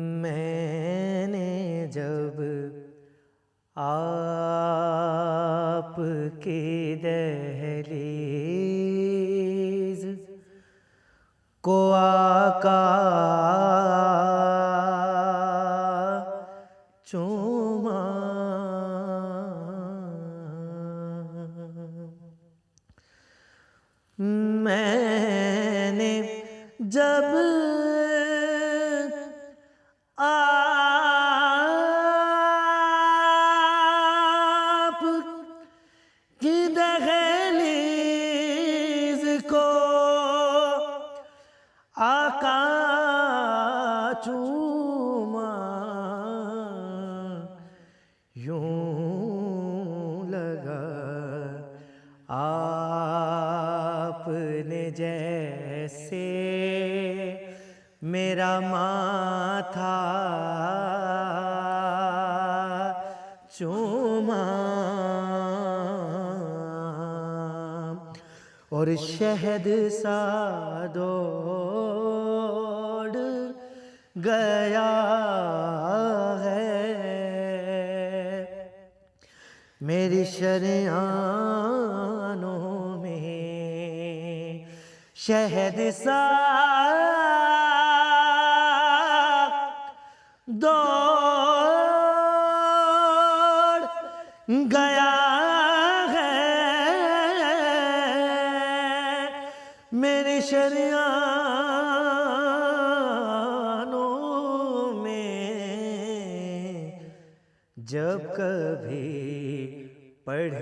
میں نے جب آپ کی دہلیز کو آقا چوما، میں نے جب آپ کی دہلیز کو آقا چوما، یوں لگا آپ نے جیسے میرا ماتھا چوما، اور شہد سا دوڑ گیا ہے میری شریانوں میں، شہد سا دوڑ گیا ہے میری شریانوں میں، جب کبھی پڑھ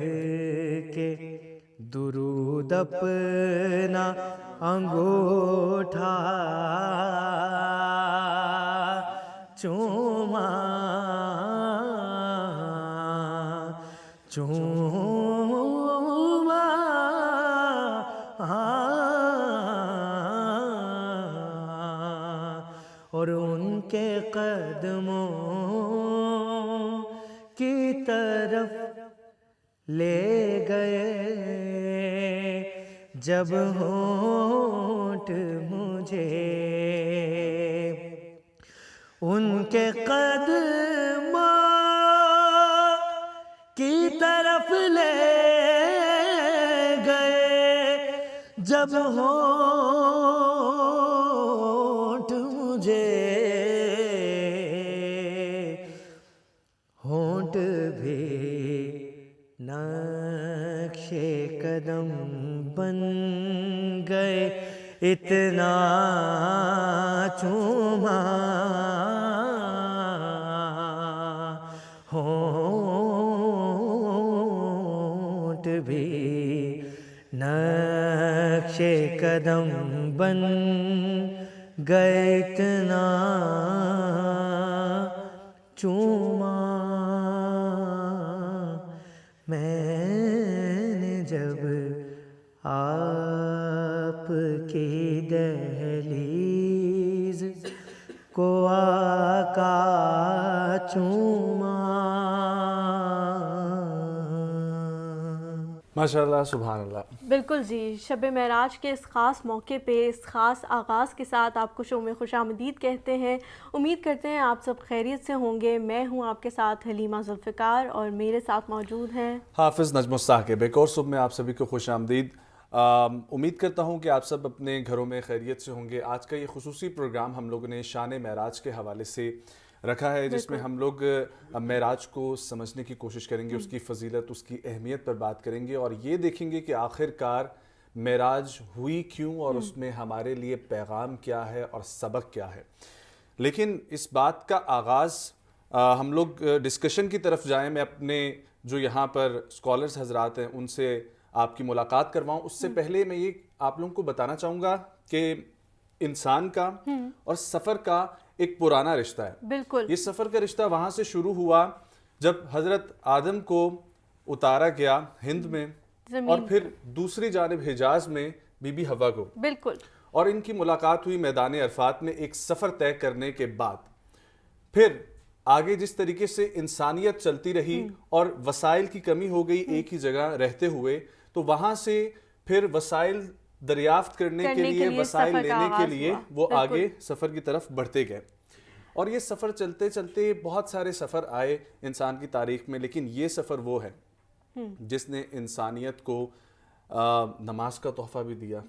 کے درود اپنا انگوٹھا چوما، چوما اور ان کے قدموں کی طرف لے گئے جب ہونٹ مجھے ان کے قدموں کی طرف لے گئے جب ہونٹ مجھے، ہونٹ بھی نقش قدم بن گئے اتنا چوما، ہونٹ بھی نقش قدم بن گئے اتنا چوما، میں نے جب آپ کی دہلیز کو آقا چوما۔ ماشاءاللہ، سبحان اللہ۔ بالکل جی، شب معراج کے اس خاص موقع پہ اس خاص آغاز کے ساتھ آپ کو شو میں خوش آمدید کہتے ہیں۔ امید کرتے ہیں آپ سب خیریت سے ہوں گے۔ میں ہوں آپ کے ساتھ حلیمہ ذوالفقار اور میرے ساتھ موجود ہیں حافظ نجم الثاقب۔ ایک اور صبح میں آپ سبھی کو خوش آمدید۔ امید کرتا ہوں کہ آپ سب اپنے گھروں میں خیریت سے ہوں گے۔ آج کا یہ خصوصی پروگرام ہم لوگوں نے شان معراج کے حوالے سے رکھا ہے، جس میں ہم لوگ معراج کو سمجھنے کی کوشش کریں گے، اس کی فضیلت، اس کی اہمیت پر بات کریں گے، اور یہ دیکھیں گے کہ آخر کار معراج ہوئی کیوں اور اس میں ہمارے لیے پیغام کیا ہے اور سبق کیا ہے۔ لیکن اس بات کا آغاز ہم لوگ ڈسکشن کی طرف جائیں، میں اپنے جو یہاں پر اسکالرز حضرات ہیں ان سے آپ کی ملاقات کرواؤں، اس سے پہلے میں یہ آپ لوگوں کو بتانا چاہوں گا کہ انسان کا اور سفر کا ایک پرانا رشتہ ہے۔ بالکل، یہ سفر کا رشتہ وہاں سے شروع ہوا جب حضرت آدم کو اتارا گیا ہند میں، اور پھر دوسری جانب حجاز میں بی بی حوا کو، بالکل، اور ان کی ملاقات ہوئی میدان عرفات میں ایک سفر طے کرنے کے بعد۔ پھر آگے جس طریقے سے انسانیت چلتی رہی اور وسائل کی کمی ہو گئی ایک ہی جگہ رہتے ہوئے، تو وہاں سے پھر وسائل دریافت کرنے کے لیے، وسائل سفر کا لینے کے آغاز لیے ہوا۔ وہ بالکل۔ آگے سفر کی طرف بڑھتے گئے، اور یہ سفر چلتے چلتے بہت سارے سفر آئے انسان کی تاریخ میں، لیکن یہ سفر وہ ہے جس نے انسانیت کو نماز کا تحفہ بھی دیا،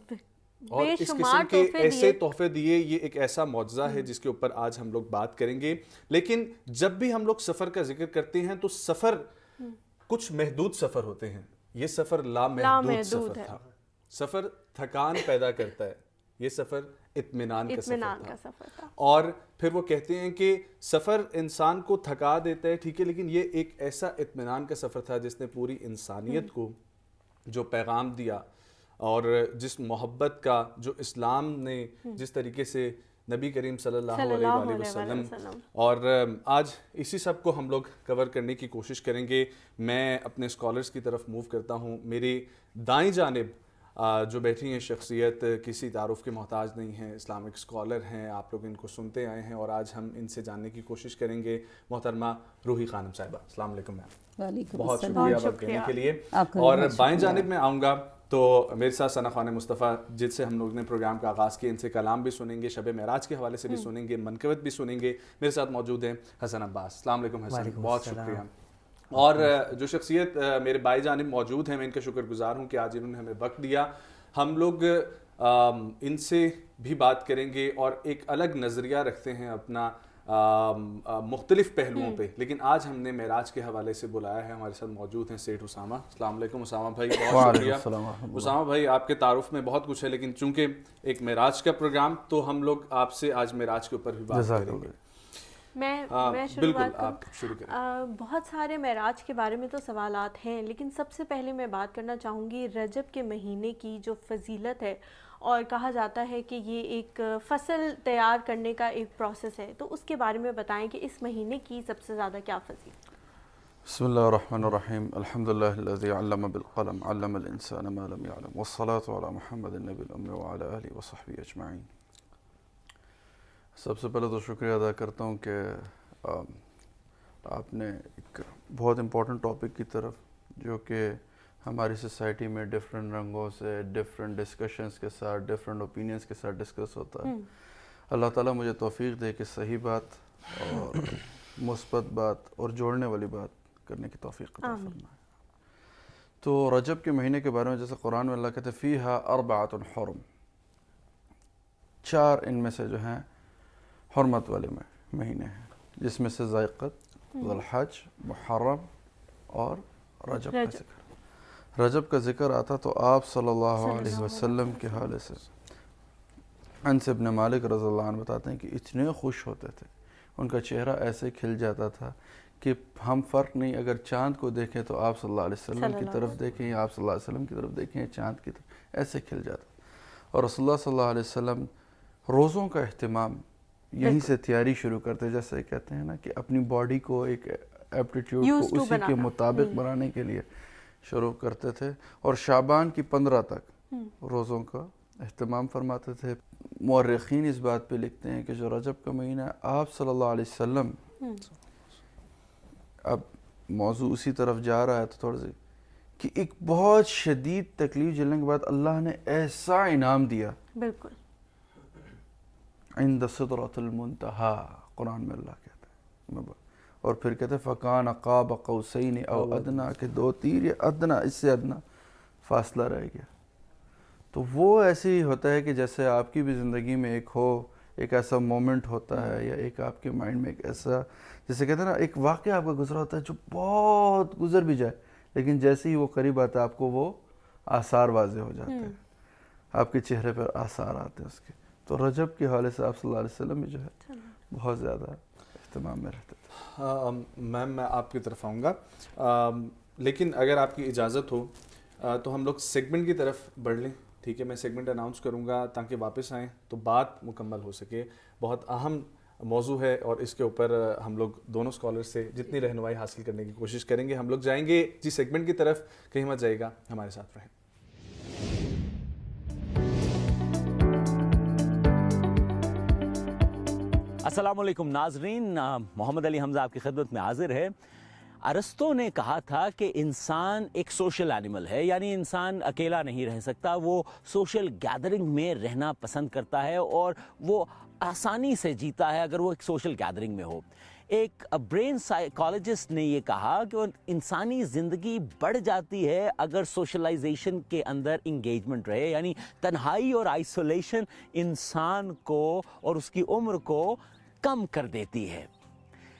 اور بے اس شمار قسم کے تحفے ایسے دیے۔ تحفے دیے۔ یہ ایک ایسا معجزہ ہے جس کے اوپر آج ہم لوگ بات کریں گے۔ لیکن جب بھی ہم لوگ سفر کا ذکر کرتے ہیں تو سفر کچھ محدود سفر ہوتے ہیں، یہ سفر لامحدود سفر تھا۔ سفر تھکان پیدا کرتا ہے، یہ سفر اطمینان کا سفر تھا۔ اور پھر وہ کہتے ہیں کہ سفر انسان کو تھکا دیتا ہے، ٹھیک ہے، لیکن یہ ایک ایسا اطمینان کا سفر تھا جس نے پوری انسانیت کو جو پیغام دیا، اور جس محبت کا جو اسلام نے جس طریقے سے نبی کریم صلی اللہ علیہ وآلہ وسلم، اور آج اسی سب کو ہم لوگ کور کرنے کی کوشش کریں گے۔ میں اپنے اسکالرز کی طرف موو کرتا ہوں۔ میری دائیں جانب جو بیٹھی ہیں شخصیت کسی تعارف کے محتاج نہیں ہیں، اسلامک اسکالر ہیں، آپ لوگ ان کو سنتے آئے ہیں، اور آج ہم ان سے جاننے کی کوشش کریں گے۔ محترمہ روحی خانم صاحبہ، السلام علیکم میم، بہت شکریہ وقت دینے کے لیے۔ اور بائیں جانب میں آؤں گا تو میرے ساتھ ثنا خانم مصطفیٰ، جس سے ہم لوگ نے پروگرام کا آغاز کیا، ان سے کلام بھی سنیں گے، شب معراج کے حوالے سے بھی سنیں گے، منقبت بھی سنیں گے۔ میرے ساتھ موجود ہیں حسن عباس، السلام علیکم حسن، بہت شکریہ۔ اور جو شخصیت میرے بائیں جانب موجود ہیں، میں ان کا شکر گزار ہوں کہ آج انہوں نے ہمیں وقت دیا۔ ہم لوگ ان سے بھی بات کریں گے اور ایک الگ نظریہ رکھتے ہیں اپنا مختلف پہلوؤں پہ، لیکن آج ہم نے معراج کے حوالے سے بلایا ہے۔ ہمارے ساتھ موجود ہیں سیٹھ اسامہ، السلام علیکم اسامہ بھائی، بہت شکریہ۔ اسامہ بھائی، آپ کے تعارف میں بہت کچھ ہے، لیکن چونکہ ایک معراج کا پروگرام، تو ہم لوگ آپ سے آج معراج کے اوپر بھی بات کریں گے۔ میں شروع کروں۔ بہت سارے معراج کے بارے میں تو سوالات ہیں، لیکن سب سے پہلے میں بات کرنا چاہوں گی رجب کے مہینے کی جو فضیلت ہے، اور کہا جاتا ہے کہ یہ ایک فصل تیار کرنے کا ایک پروسیس ہے، تو اس کے بارے میں بتائیں کہ اس مہینے کی سب سے زیادہ کیا فضیلت؟ بسم اللہ الرحمن الرحیم، الحمدللہ الذی علم بالقلم علم الانسان ما لم يعلم والصلاة علی محمد النبی الأمی وعلی آلہ وصحبہ اجمعین۔ سب سے پہلے تو شکریہ ادا کرتا ہوں کہ آپ نے ایک بہت امپورٹنٹ ٹاپک کی طرف، جو کہ ہماری سوسائٹی میں ڈفرینٹ رنگوں سے، ڈفرینٹ ڈسکشنز کے ساتھ، ڈفرینٹ اوپینینز کے ساتھ ڈسکس ہوتا ہے۔ اللہ تعالیٰ مجھے توفیق دے کہ صحیح بات اور مثبت بات اور جوڑنے والی بات کرنے کی توفیق عطا فرمائے۔ تو رجب کے مہینے کے بارے میں جیسے قرآن میں اللہ کہتے ہیں فیہا اربعۃ حرم، 4 ان میں سے جو ہیں حرمت والے مہینے ہیں، جس میں سے ذوالقعدہ، ذوالحج، محرم اور رجب کا ذکر۔ رجب کا ذکر آتا تو آپ صلی اللہ علیہ وسلم کے حوالے سے انس بن مالک رضی اللہ عنہ بتاتے ہیں کہ اتنے خوش ہوتے تھے، ان کا چہرہ ایسے کھل جاتا تھا کہ ہم فرق نہیں، اگر چاند کو دیکھیں تو آپ صلی اللہ علیہ وسلم کی طرف دیکھیں، یا آپ صلی اللہ علیہ وسلم کی طرف دیکھیں، چاند کی طرف ایسے کھل جاتا۔ اور رسول اللہ صلی اللہ علیہ وسلم روزوں کا اہتمام یہیں سے تیاری شروع کرتے، جیسے کہتے ہیں نا کہ اپنی باڈی کو ایک ایپٹیٹیوڈ کو اسی کے مطابق بنانے کے لیے شروع کرتے تھے، اور شعبان کی 15 تک روزوں کا اہتمام فرماتے تھے۔ مورخین اس بات پہ لکھتے ہیں کہ جو رجب کا مہینہ ہے، آپ صلی اللہ علیہ وسلم، اب موضوع اسی طرف جا رہا ہے تو تھوڑا سی، کہ ایک بہت شدید تکلیف جھیلنے کے بعد اللہ نے ایسا انعام دیا، بالکل عند سدرۃ المنتہا، قرآن میں اللہ کہتا ہے، اور پھر کہتے ہیں فَكَانَ قَابَ قَوْسَيْنِ او ادنا، کہ 2 تیر یا ادنا، اس سے ادنا فاصلہ رہ گیا۔ تو وہ ایسے ہی ہوتا ہے کہ جیسے آپ کی بھی زندگی میں ایک ایسا مومنٹ ہوتا ہے، یا ایک آپ کے مائنڈ میں ایک ایسا، جیسے کہتے ہیں نا، ایک واقعہ آپ کا گزرا ہوتا ہے جو بہت گزر بھی جائے، لیکن جیسے ہی وہ قریب آتا ہے آپ کو وہ آثار واضح ہو جاتے ہیں، آپ کے چہرے پر آثار آتے ہیں اس کے۔ تو رجب کے حوالے سے آپ صلی اللہ علیہ وسلم بھی جو ہے بہت زیادہ اہتمام میں رہتے تھے۔ میم میں آپ کی طرف آؤں گا، لیکن اگر آپ کی اجازت ہو تو ہم لوگ سیگمنٹ کی طرف بڑھ لیں، ٹھیک ہے؟ میں سیگمنٹ اناؤنس کروں گا تاکہ واپس آئیں تو بات مکمل ہو سکے۔ بہت اہم موضوع ہے اور اس کے اوپر ہم لوگ دونوں اسکالر سے جتنی رہنمائی حاصل کرنے کی کوشش کریں گے۔ ہم لوگ جائیں گے جی سیگمنٹ کی طرف، کہیں مت جائے گا، ہمارے ساتھ رہیں۔ السلام علیکم ناظرین، محمد علی حمزہ آپ کی خدمت میں حاضر ہے۔ ارسطو نے کہا تھا کہ انسان ایک سوشل اینیمل ہے، یعنی انسان اکیلا نہیں رہ سکتا، وہ سوشل گیدرنگ میں رہنا پسند کرتا ہے اور وہ آسانی سے جیتا ہے اگر وہ ایک سوشل گیدرنگ میں ہو۔ ایک برین سائیکالوجسٹ نے یہ کہا کہ انسانی زندگی بڑھ جاتی ہے اگر سوشلائزیشن کے اندر انگیجمنٹ رہے، یعنی تنہائی اور آئسولیشن انسان کو اور اس کی عمر کو کم کر دیتی ہے۔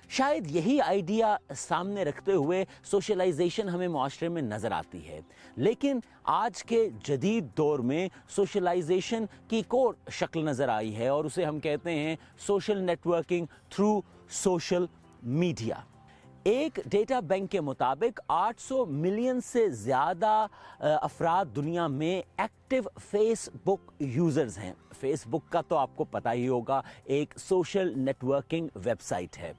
شاید یہی آئیڈیا سامنے رکھتے ہوئے سوشلائزیشن ہمیں معاشرے میں نظر آتی ہے، لیکن آج کے جدید دور میں سوشلائزیشن کی ایک اور شکل نظر آئی ہے اور اسے ہم کہتے ہیں social networking through social media. ایک ڈیٹا بینک کے مطابق 800 ملین سے زیادہ افراد دنیا میں ایکٹیو فیس بک یوزرز ہیں۔ فیس بک کا تو آپ کو پتہ ہی ہوگا، ایک social networking website ہے۔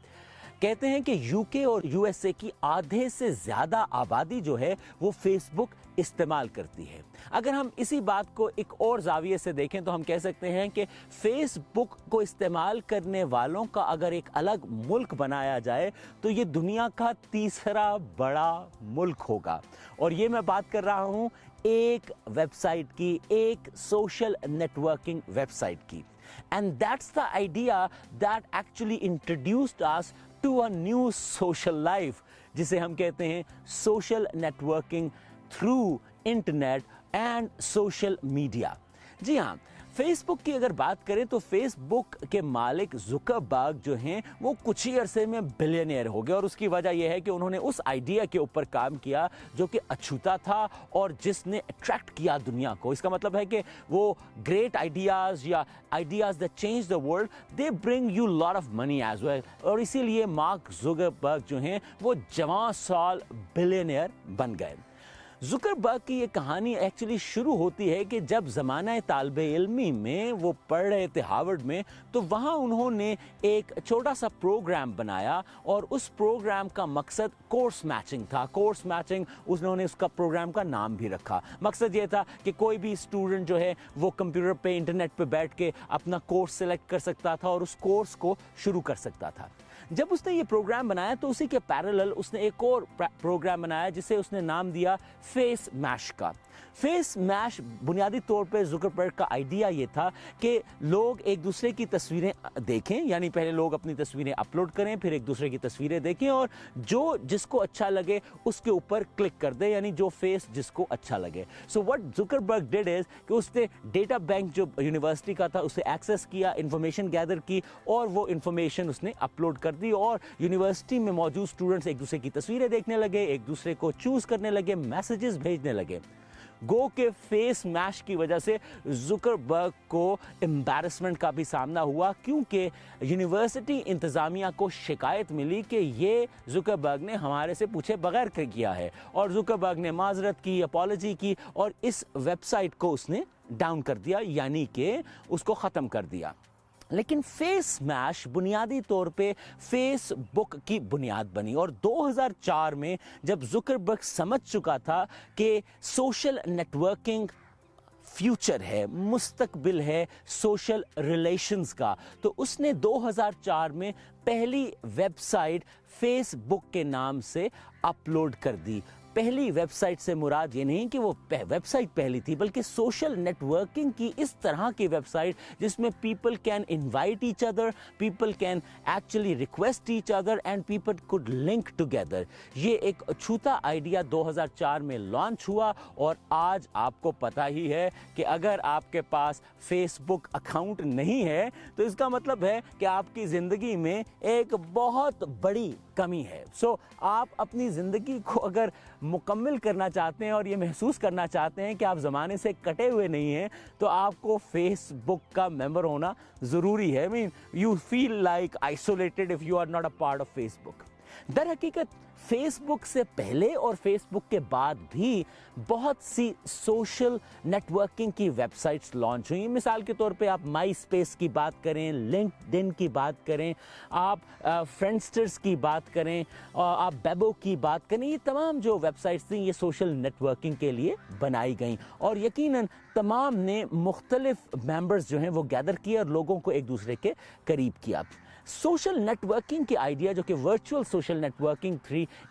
کہتے ہیں کہ یو کے اور یو ایس اے کی آدھے سے زیادہ آبادی جو ہے وہ فیس بک استعمال کرتی ہے۔ اگر ہم اسی بات کو ایک اور زاویے سے دیکھیں تو ہم کہہ سکتے ہیں کہ فیس بک کو استعمال کرنے والوں کا اگر ایک الگ ملک بنایا جائے تو یہ دنیا کا تیسرا بڑا ملک ہوگا، اور یہ میں بات کر رہا ہوں ایک ویب سائٹ کی، ایک social networking website کی۔ And that's the idea that actually introduced us to a new social life جسے ہم کہتے ہیں social networking through internet and social media۔ جی ہاں، فیس بک کی اگر بات کریں تو فیس بک کے مالک زکربرگ جو ہیں وہ کچھ ہی عرصے میں بلینئر ہو گئے، اور اس کی وجہ یہ ہے کہ انہوں نے اس آئیڈیا کے اوپر کام کیا جو کہ اچھوتا تھا اور جس نے اٹریکٹ کیا دنیا کو۔ اس کا مطلب ہے کہ وہ گریٹ آئیڈیاز یا ideas that change the world they bring you lot of money as well, اور اسی لیے مارک زکربرگ جو ہیں وہ جوان سال بلینئر بن گئے۔ زکربرگ کی یہ کہانی ایکچولی شروع ہوتی ہے کہ جب زمانہ طالب علمی میں وہ پڑھ رہے تھے ہارورڈ میں، تو وہاں انہوں نے ایک چھوٹا سا پروگرام بنایا اور اس پروگرام کا مقصد کورس میچنگ تھا۔ کورس میچنگ انہوں نے اس کا پروگرام کا نام بھی رکھا۔ مقصد یہ تھا کہ کوئی بھی اسٹوڈنٹ جو ہے وہ کمپیوٹر پہ انٹرنیٹ پہ بیٹھ کے اپنا کورس سلیکٹ کر سکتا تھا اور اس کورس کو شروع کر سکتا تھا۔ جب اس نے یہ پروگرام بنایا تو اسی کے پیرالل اس نے ایک اور پروگرام بنایا جسے اس نے نام دیا فیس میش کا۔ فیس میش بنیادی طور پہ زکربرگ کا آئیڈیا یہ تھا کہ لوگ ایک دوسرے کی تصویریں دیکھیں، یعنی پہلے لوگ اپنی تصویریں اپلوڈ کریں، پھر ایک دوسرے کی تصویریں دیکھیں اور جس کو اچھا لگے اس کے اوپر کلک کر دیں، یعنی جو فیس جس کو اچھا لگے۔ سو وٹ زکربرگ ڈیڈ از کہ اس نے ڈیٹا بینک جو یونیورسٹی کا تھا اسے ایکسیس کیا، انفارمیشن گیدر کی اور وہ انفارمیشن اس نے اپلوڈ کر دی، اور یونیورسٹی میں موجود اسٹوڈنٹس ایک دوسرے کی تصویریں دیکھنے لگے، ایک دوسرے کو چوز کرنے لگے، میسیجز بھیجنے لگے۔ گو کہ فیس میش کی وجہ سے زکربرگ کو امبیرسمنٹ کا بھی سامنا ہوا، کیونکہ یونیورسٹی انتظامیہ کو شکایت ملی کہ یہ زکربرگ نے ہمارے سے پوچھے بغیر کیا ہے، اور زکربرگ نے معذرت کی، اپالوجی کی، اور اس ویب سائٹ کو اس نے ڈاؤن کر دیا، یعنی کہ اس کو ختم کر دیا۔ لیکن فیس میش بنیادی طور پہ فیس بک کی بنیاد بنی، اور 2004 میں جب زکربرگ سمجھ چکا تھا کہ سوشل نیٹ ورکنگ فیوچر ہے، مستقبل ہے سوشل ریلیشنز کا، تو اس نے 2004 میں پہلی ویب سائٹ فیس بک کے نام سے اپلوڈ کر دی۔ پہلی ویب سائٹ سے مراد یہ نہیں کہ وہ ویب سائٹ پہلی تھی، بلکہ سوشل نیٹ ورکنگ کی اس طرح کی ویب سائٹ جس میں people can invite each other, people can actually request each other and people could link together. یہ ایک چھوٹا آئیڈیا 2004 میں لانچ ہوا، اور آج آپ کو پتہ ہی ہے کہ اگر آپ کے پاس فیس بک اکاؤنٹ نہیں ہے تو اس کا مطلب ہے کہ آپ کی زندگی میں ایک بہت بڑی کمی ہے۔ سو آپ اپنی زندگی کو اگر مکمل کرنا چاہتے ہیں اور یہ محسوس کرنا چاہتے ہیں کہ آپ زمانے سے کٹے ہوئے نہیں ہیں، تو آپ کو فیس بک کا ممبر ہونا ضروری ہے۔ You feel like isolated if you are not a part of Facebook. در حقیقت فیس بک سے پہلے اور فیس بک کے بعد بھی بہت سی سوشل نیٹ ورکنگ کی ویب سائٹس لانچ ہوئیں۔ مثال کے طور پہ آپ مائی اسپیس کی بات کریں، لنکڈ ان کی بات کریں، آپ فرینڈسٹرز کی بات کریں، آپ بیبو کی بات کریں، یہ تمام جو ویب سائٹس تھیں یہ سوشل نیٹ ورکنگ کے لیے بنائی گئیں، اور یقیناً تمام نے مختلف ممبرز جو ہیں وہ گیدر کیے اور لوگوں کو ایک دوسرے کے قریب کیا۔ سوشل نیٹ ورکنگ کی آئیڈیا جو کہ ورچوئل سوشل نیٹ ورکنگ تھی،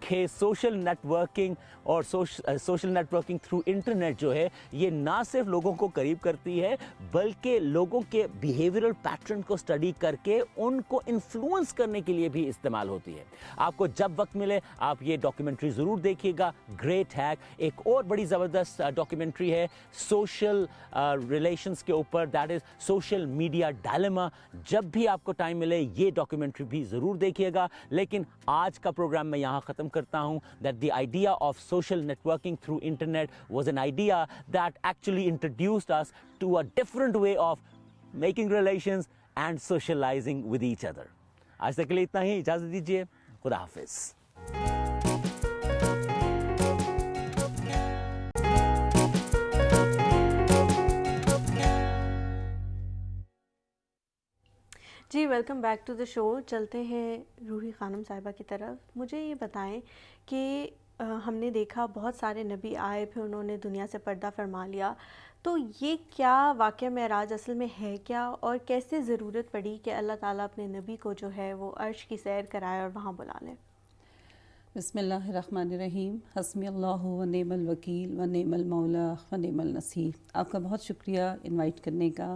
کہ سوشل نیٹ ورکنگ اور social networking through internet جو ہے یہ نہ صرف لوگوں کو قریب کرتی ہے بلکہ لوگوں کے بیہیویئرل پیٹرن کو اسٹڈی کر کے ان کو انفلوئنس کرنے کے لیے بھی استعمال ہوتی ہے. آپ کو جب وقت ملے آپ یہ ڈاکیومنٹری ضرور دیکھیے گا, گریٹ ہیک. ایک اور بڑی زبردست ڈاکیومنٹری ہے سوشل ریلیشنز کے اوپر, that is social media dilemma. جب بھی آپ کو ٹائم ملے یہ ڈاکیومنٹری بھی ضرور دیکھیے گا. لیکن آج کا پروگرام میں یہاں ختم کرتا ہوں. That the idea of social networking through internet was an idea that actually introduced us to a different way of making relations and socializing with each other. آج تک کے لیے اتنا ہی, اجازت دیجیے, خدا حافظ. جی ویلکم بیک ٹو دا شو. چلتے ہیں روحی خانم صاحبہ کی طرف. مجھے یہ بتائیں کہ ہم نے دیکھا بہت سارے نبی آئے پھر انہوں نے دنیا سے پردہ فرما لیا, تو یہ کیا واقعہ معراج اصل میں ہے کیا, اور کیسے ضرورت پڑی کہ اللہ تعالیٰ اپنے نبی کو جو ہے وہ عرش کی سیر کرائے اور وہاں بلا لیں؟ بسم اللہ الرحمن الرحیم. حسبی اللہ و نعم الوکیل و نعم المولا و نعم النصیر. آپ کا بہت شکریہ انوائٹ کرنے کا,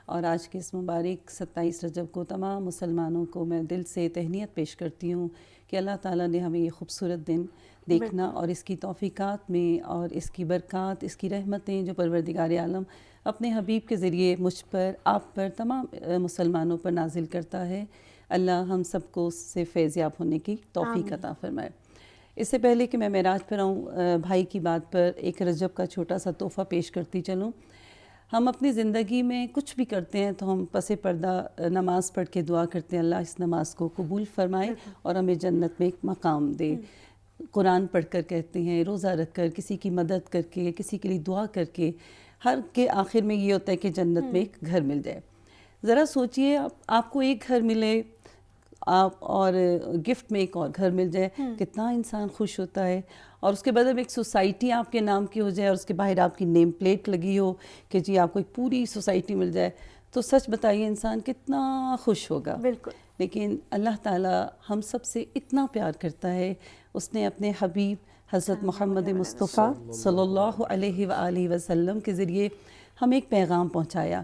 اور آج کے اس مبارک 27 رجب کو تمام مسلمانوں کو میں دل سے تہنیت پیش کرتی ہوں کہ اللہ تعالیٰ نے ہمیں یہ خوبصورت دن دیکھنا اور اس کی توفیقات میں اور اس کی برکات, اس کی رحمتیں جو پروردگار عالم اپنے حبیب کے ذریعے مجھ پر, آپ پر, تمام مسلمانوں پر نازل کرتا ہے. اللہ ہم سب کو اس سے فیض یاب ہونے کی توفیق عطا فرمائے. اس سے پہلے کہ میں معراج پر آؤں, بھائی کی بات پر ایک رجب کا چھوٹا سا تحفہ پیش کرتی چلوں. ہم اپنی زندگی میں کچھ بھی کرتے ہیں تو ہم پس پردہ نماز پڑھ کے دعا کرتے ہیں اللہ اس نماز کو قبول فرمائے اور ہمیں جنت میں ایک مقام دے. قرآن پڑھ کر کہتے ہیں, روزہ رکھ کر, کسی کی مدد کر کے, کسی کے لیے دعا کر کے, ہر کے آخر میں یہ ہوتا ہے کہ جنت میں ایک گھر مل جائے. ذرا سوچئے آپ کو ایک گھر ملے آپ اور گفٹ میں ایک اور گھر مل جائے, کتنا انسان خوش ہوتا ہے. اور اس کے بعد اب ایک سوسائٹی آپ کے نام کی ہو جائے اور اس کے باہر آپ کی نیم پلیٹ لگی ہو کہ جی آپ کو ایک پوری سوسائٹی مل جائے, تو سچ بتائیے انسان کتنا خوش ہوگا. بالکل. لیکن اللہ تعالیٰ ہم سب سے اتنا پیار کرتا ہے, اس نے اپنے حبیب حضرت محمد مصطفیٰ صلی اللہ علیہ وآلہ وسلم کے ذریعے ہمیں ایک پیغام پہنچایا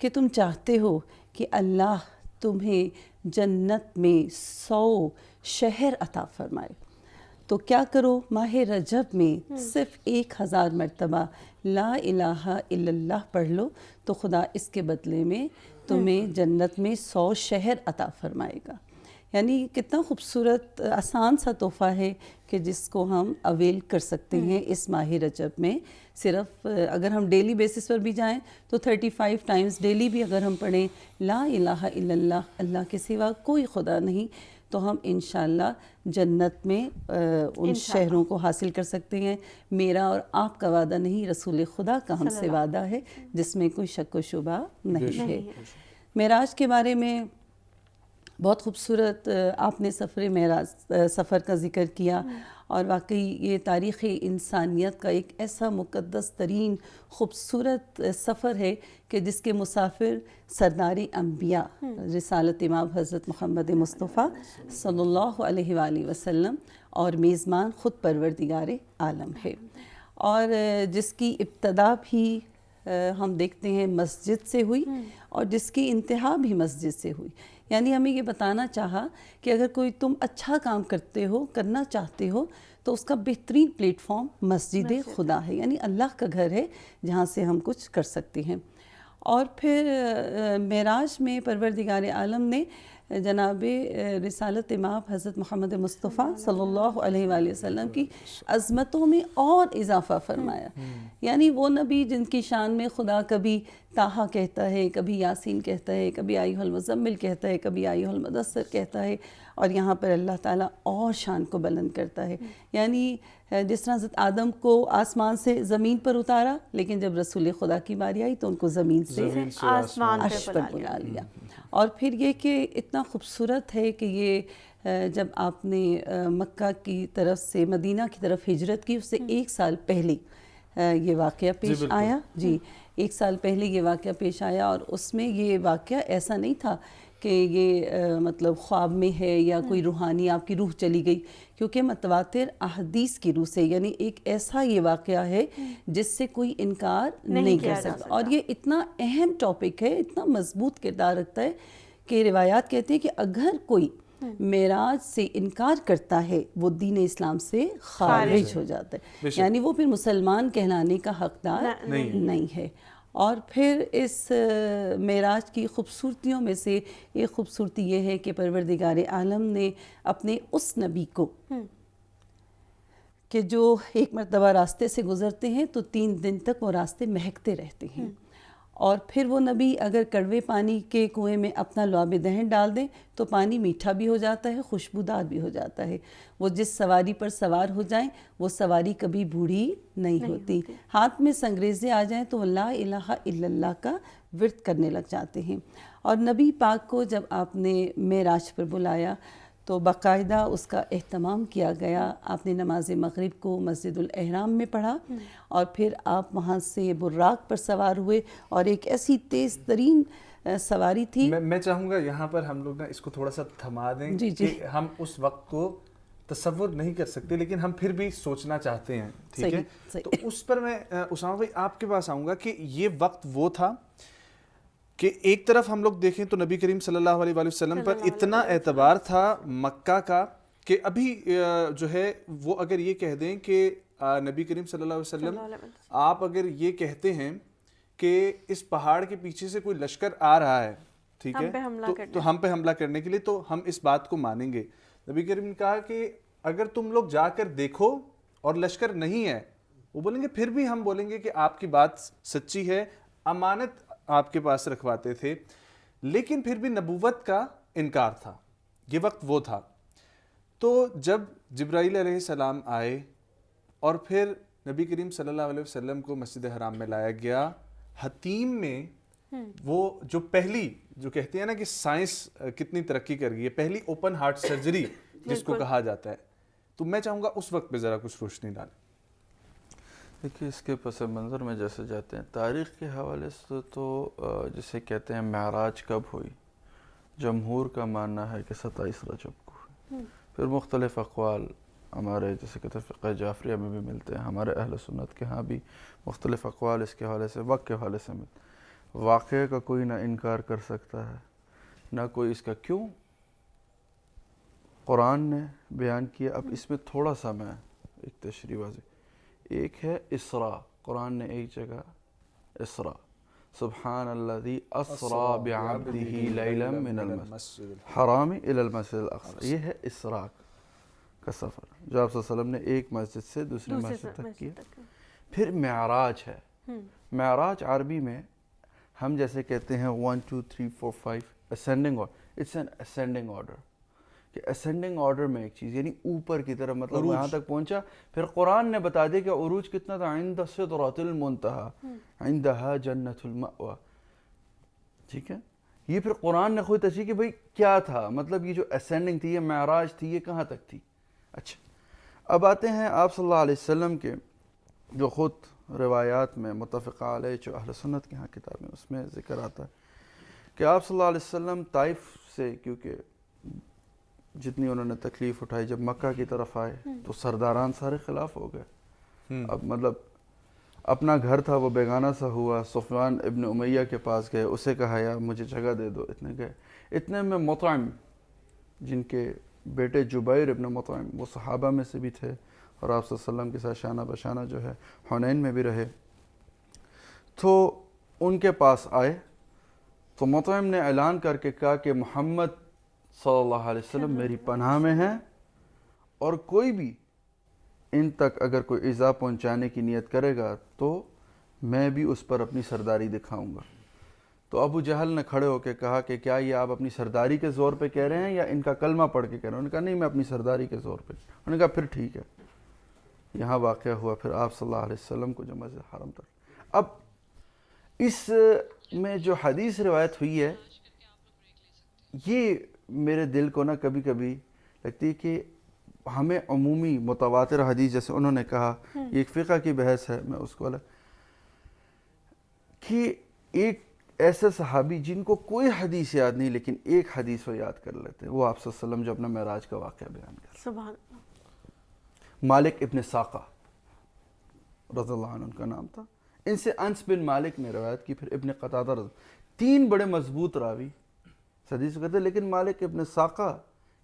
کہ تم چاہتے ہو کہ اللہ تمہیں جنت میں 100 شہر عطا فرمائے, تو کیا کرو, ماہ رجب میں صرف 1000 مرتبہ لا الہ الا اللہ پڑھ لو, تو خدا اس کے بدلے میں تمہیں جنت میں 100 شہر عطا فرمائے گا. یعنی کتنا خوبصورت آسان سا تحفہ ہے کہ جس کو ہم اویل کر سکتے ہیں اس ماہ رجب میں. صرف اگر ہم ڈیلی بیسس پر بھی جائیں تو 35 ٹائمز ڈیلی بھی اگر ہم پڑھیں لا الہ الا اللہ, اللہ کے سوا کوئی خدا نہیں, تو ہم انشاءاللہ جنت میں ان شہروں کو حاصل کر سکتے ہیں. میرا اور آپ کا وعدہ نہیں, رسول خدا کا ہم سے وعدہ ہے جس میں کوئی شک و شبہ نہیں ہے. معراج کے بارے میں بہت خوبصورت آپ نے سفر کا ذکر کیا, اور واقعی یہ تاریخ انسانیت کا ایک ایسا مقدس ترین خوبصورت سفر ہے کہ جس کے مسافر سردار انبیاء رسالت امام حضرت محمد مصطفیٰ صلی اللہ علیہ وآلہ وسلم اور میزبان خود پروردگار عالم ہے, اور جس کی ابتدا بھی ہم دیکھتے ہیں مسجد سے ہوئی اور جس کی انتہا بھی مسجد سے ہوئی. یعنی ہمیں یہ بتانا چاہا کہ اگر کوئی تم اچھا کام کرتے ہو, کرنا چاہتے ہو, تو اس کا بہترین پلیٹ فارم مسجد خدا ہے, یعنی اللہ کا گھر ہے جہاں سے ہم کچھ کر سکتے ہیں. اور پھر معراج میں پروردگار عالم نے جناب رسالت امام حضرت محمد مصطفیٰ صلی اللہ علیہ وآلہ وسلم کی عظمتوں میں اور اضافہ فرمایا. یعنی وہ نبی جن کی شان میں خدا کبھی طٰہٰ کہتا ہے, کبھی یاسین کہتا ہے, کبھی ایھا المزمل کہتا ہے, کبھی ایھا المدثر کہتا ہے, اور یہاں پر اللہ تعالیٰ اور شان کو بلند کرتا ہے. یعنی جس طرح حضرت آدم کو آسمان سے زمین پر اتارا, لیکن جب رسول خدا کی باری آئی تو ان کو زمین سے آسمان عرش پر بلا لیا. اور پھر یہ کہ اتنا خوبصورت ہے کہ یہ جب آپ نے مکہ کی طرف سے مدینہ کی طرف ہجرت کی, اس سے 1 سال پہلے یہ واقعہ پیش آیا. جی 1 سال پہلے یہ واقعہ پیش آیا, اور اس میں یہ واقعہ ایسا نہیں تھا کہ یہ مطلب خواب میں ہے یا کوئی روحانی آپ کی روح چلی گئی، کیونکہ متواتر احادیث کی روح سے، یعنی ایک ایسا یہ واقعہ ہے جس سے کوئی انکار نہیں کر سکتا. اور یہ اتنا اہم ٹاپک ہے، اتنا مضبوط کردار رکھتا ہے کہ روایات کہتے ہیں کہ اگر کوئی معراج سے انکار کرتا ہے وہ دین اسلام سے خارج ہو جاتا ہے، یعنی وہ پھر مسلمان کہلانے کا حقدار نہیں ہے. اور پھر اس معراج کی خوبصورتیوں میں سے ایک خوبصورتی یہ ہے کہ پروردگار عالم نے اپنے اس نبی کو کہ جو ایک مرتبہ راستے سے گزرتے ہیں تو 3 دن تک وہ راستے مہکتے رہتے ہیں، اور پھر وہ نبی اگر کڑوے پانی کے کنویں میں اپنا لعاب دہن ڈال دیں تو پانی میٹھا بھی ہو جاتا ہے، خوشبودار بھی ہو جاتا ہے. وہ جس سواری پر سوار ہو جائیں وہ سواری کبھی بوڑھی نہیں ہوتی. ہاتھ میں سنگریزے آ جائیں تو وہ لا الہ الا اللہ کا ورد کرنے لگ جاتے ہیں. اور نبی پاک کو جب آپ نے معراج پر بلایا تو باقاعدہ اس کا اہتمام کیا گیا. آپ نے نماز مغرب کو مسجد الاحرام میں پڑھا اور پھر آپ وہاں سے براق پر سوار ہوئے، اور ایک ایسی تیز ترین سواری تھی. میں چاہوں گا یہاں پر ہم لوگ نا اس کو تھوڑا سا تھما دیں کہ ہم اس وقت کو تصور نہیں کر سکتے لیکن ہم پھر بھی سوچنا چاہتے ہیں، ٹھیک ہے؟ تو اس پر میں اسامہ بھائی آپ کے پاس آؤں گا کہ یہ وقت وہ تھا کہ ایک طرف ہم لوگ دیکھیں تو نبی کریم صلی اللہ علیہ وآلہ وسلم پر اتنا اعتبار تھا مکہ کا کہ ابھی جو ہے وہ اگر یہ کہہ دیں کہ نبی کریم صلی اللہ علیہ وسلم آپ اگر یہ کہتے ہیں کہ اس پہاڑ کے پیچھے سے کوئی لشکر آ رہا ہے، ٹھیک ہے، تو ہم پہ حملہ کرنے کے لیے، تو ہم اس بات کو مانیں گے. نبی کریم نے کہا کہ اگر تم لوگ جا کر دیکھو اور لشکر نہیں ہے، وہ بولیں گے پھر بھی ہم بولیں گے کہ آپ کی بات سچی ہے. امانت آپ کے پاس رکھواتے تھے لیکن پھر بھی نبوت کا انکار تھا. یہ وقت وہ تھا. تو جب جبرائیل علیہ السلام آئے اور پھر نبی کریم صلی اللہ علیہ وسلم کو مسجد حرام میں لایا گیا، حتیم میں وہ جو پہلی جو کہتے ہیں نا کہ سائنس کتنی ترقی کر گئی ہے، پہلی اوپن ہارٹ سرجری جس کو کہا جاتا ہے، تو میں چاہوں گا اس وقت پہ ذرا کچھ روشنی ڈالیں. دیکھیے اس کے پس منظر میں جیسے جاتے ہیں تاریخ کے حوالے سے تو جسے کہتے ہیں معراج کب ہوئی، جمہور کا ماننا ہے کہ 27 رجب کو ہوئی. پھر مختلف اقوال ہمارے جیسے کہ فقہ جعفریہ میں بھی ملتے ہیں، ہمارے اہل سنت کے ہاں بھی مختلف اقوال اس کے حوالے سے وقت کے حوالے سے ملتے ہیں. واقعے کا کوئی نہ انکار کر سکتا ہے نہ کوئی اس کا کیوں قرآن نے بیان کیا. اب اس میں تھوڑا سا میں ایک تشریح واضح، ایک ہے اسراء، قرآن نے ایک جگہ اسراء سبحان الذی اسرا بعبدہ لیلا من المسجد الحرام الی المسجد الاقصی، یہ ہے اسراء کا سفر جو آپ صلی اللہ علیہ وسلم نے ایک مسجد سے دوسری مسجد تک کیا. پھر معراج ہے. معراج عربی میں ہم جیسے کہتے ہیں 1 2 3 4 5 ascending order, it's an ascending order کہ ascending order میں ایک چیز یعنی اوپر کی طرف، مطلب یہاں تک پہنچا. پھر قرآن نے بتا دیا کہ عروج کتنا تھا، عند سدرۃ المنتہی عندہا جنت المأوی، ٹھیک ہے. یہ پھر قرآن نے خود تشریح کہ بھئی کیا تھا، مطلب یہ جو ascending تھی، یہ معراج تھی، یہ کہاں تک تھی. اچھا اب آتے ہیں آپ صلی اللہ علیہ وسلم کے جو خود روایات میں متفقہ علیہ جو اہل سنت کے ہاں کتاب میں اس میں ذکر آتا ہے کہ آپ صلی اللہ علیہ وسلم طائف سے، کیونکہ جتنی انہوں نے تکلیف اٹھائی، جب مکہ کی طرف آئے تو سرداران سارے خلاف ہو گئے. اب مطلب اپنا گھر تھا وہ بیگانہ سا ہوا. صفوان ابن امیہ کے پاس گئے، اسے کہا یا مجھے جگہ دے دو، اتنے گئے. اتنے میں مطعم جن کے بیٹے جبیر ابن مطعم وہ صحابہ میں سے بھی تھے اور آپ صلی اللہ علیہ وسلم کے ساتھ شانہ بشانہ جو ہے حنین میں بھی رہے، تو ان کے پاس آئے تو مطعم نے اعلان کر کے کہا کہ محمد صلی اللہ علیہ وسلم میری پناہ میں ہیں اور کوئی بھی ان تک اگر کوئی ایذا پہنچانے کی نیت کرے گا تو میں بھی اس پر اپنی سرداری دکھاؤں گا. تو ابو جہل نے کھڑے ہو کے کہا کہ کیا یہ آپ اپنی سرداری کے زور پہ کہہ رہے ہیں یا ان کا کلمہ پڑھ کے کہہ رہے ہیں؟ انہوں نے کہا نہیں، میں اپنی سرداری کے زور پہ. انہوں نے کہا پھر ٹھیک ہے. یہاں واقعہ ہوا پھر آپ صلی اللہ علیہ وسلم کو جو مسجد حرم تک. اب اس میں جو حدیث روایت ہوئی ہے یہ میرے دل کو نا کبھی کبھی لگتی ہے کہ ہمیں عمومی متواتر حدیث جیسے انہوں نے کہا، یہ ایک فقہ کی بحث ہے، میں اس کو الگ کہ ایک ایسے صحابی جن کو کوئی حدیث یاد نہیں لیکن ایک حدیث وہ یاد کر لیتے ہیں، وہ آپ صلی اللہ علیہ وسلم جو اپنا معراج کا واقعہ بیان کر، سبحان اللہ. مالک ابن ساقہ رضی اللہ عنہ ان کا نام تھا. ان سے انس بن مالک نے روایت کی، پھر ابن قتادہ تین بڑے مضبوط راوی حدیث کو کہتے ہیں، لیکن مالک ابن ساقہ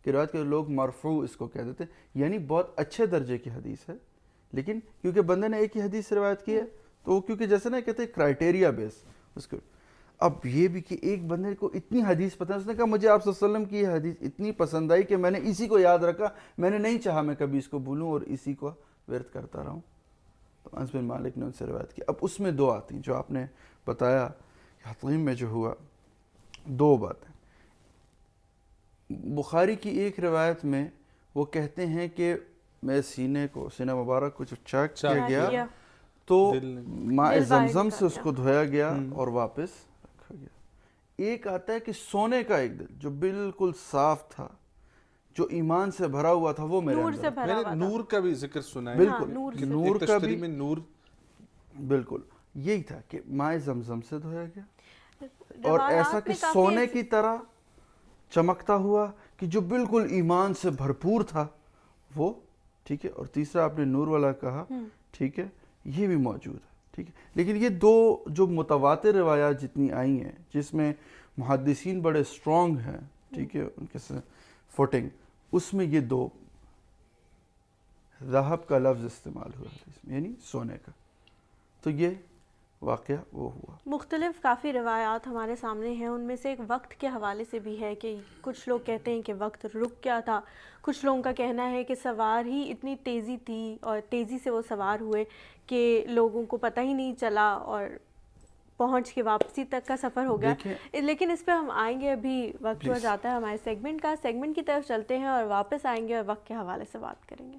کی روایت کے لوگ مرفوع اس کو کہہ دیتے ہیں، یعنی بہت اچھے درجے کی حدیث ہے، لیکن کیونکہ بندے نے ایک ہی حدیث سے روایت کی ہے تو وہ کیونکہ جیسے نا کہتے ہیں کرائٹیریا بیس اس کو. اب یہ بھی کہ ایک بندے کو اتنی حدیث پتہ ہے، اس نے کہا مجھے آپ صلی اللہ علیہ وسلم کی یہ حدیث اتنی پسند آئی کہ میں نے اسی کو یاد رکھا، میں نے نہیں چاہا میں کبھی اس کو بھولوں اور اسی کو ورد کرتا رہوں. تو انس بن مالک نے ان سے روایت کی. اب اس میں دو آتی ہیں جو آپ نے بتایا حطیم میں جو ہوا، دو باتیں. بخاری کی ایک روایت میں وہ کہتے ہیں کہ میں سینہ مبارک کو جو چیک کیا گیا تو ماء زمزم سے اس کو دھویا گیا اور واپس رکھا گیا. ایک آتا ہے کہ سونے کا ایک دل جو بالکل صاف تھا، جو ایمان سے بھرا ہوا تھا، وہ میرے نور سے اندر. بھرا میں ہوا نے تھا. نور کا بھی ذکر سنا ہے، بالکل نور نور کا بھی میں نور بالکل یہی تھا کہ ماء زمزم سے دھویا گیا اور ایسا کہ سونے کی طرح چمکتا ہوا کہ جو بالکل ایمان سے بھرپور تھا وہ. ٹھیک ہے. اور تیسرا آپ نے نور والا کہا، ٹھیک ہے، یہ بھی موجود ہے. ٹھیک ہے. لیکن یہ دو جو متواتر روایات جتنی آئی ہیں جس میں محدثین بڑے اسٹرانگ ہیں، ٹھیک ہے، ان کے فوٹنگ، اس میں یہ دو ذہب کا لفظ استعمال ہوا ہے اس میں، یعنی سونے کا. تو یہ واقعہ وہ ہوا. مختلف کافی روایات ہمارے سامنے ہیں، ان میں سے ایک وقت کے حوالے سے بھی ہے کہ کچھ لوگ کہتے ہیں کہ وقت رک گیا تھا، کچھ لوگوں کا کہنا ہے کہ سوار ہی اتنی تیزی تھی اور تیزی سے وہ سوار ہوئے کہ لوگوں کو پتہ ہی نہیں چلا اور پہنچ کے واپسی تک کا سفر ہو گیا. لیکن اس پہ ہم آئیں گے، ابھی وقت ہو جاتا ہے ہمارے سیگمنٹ کا. سیگمنٹ کی طرف چلتے ہیں اور واپس آئیں گے اور وقت کے حوالے سے بات کریں گے.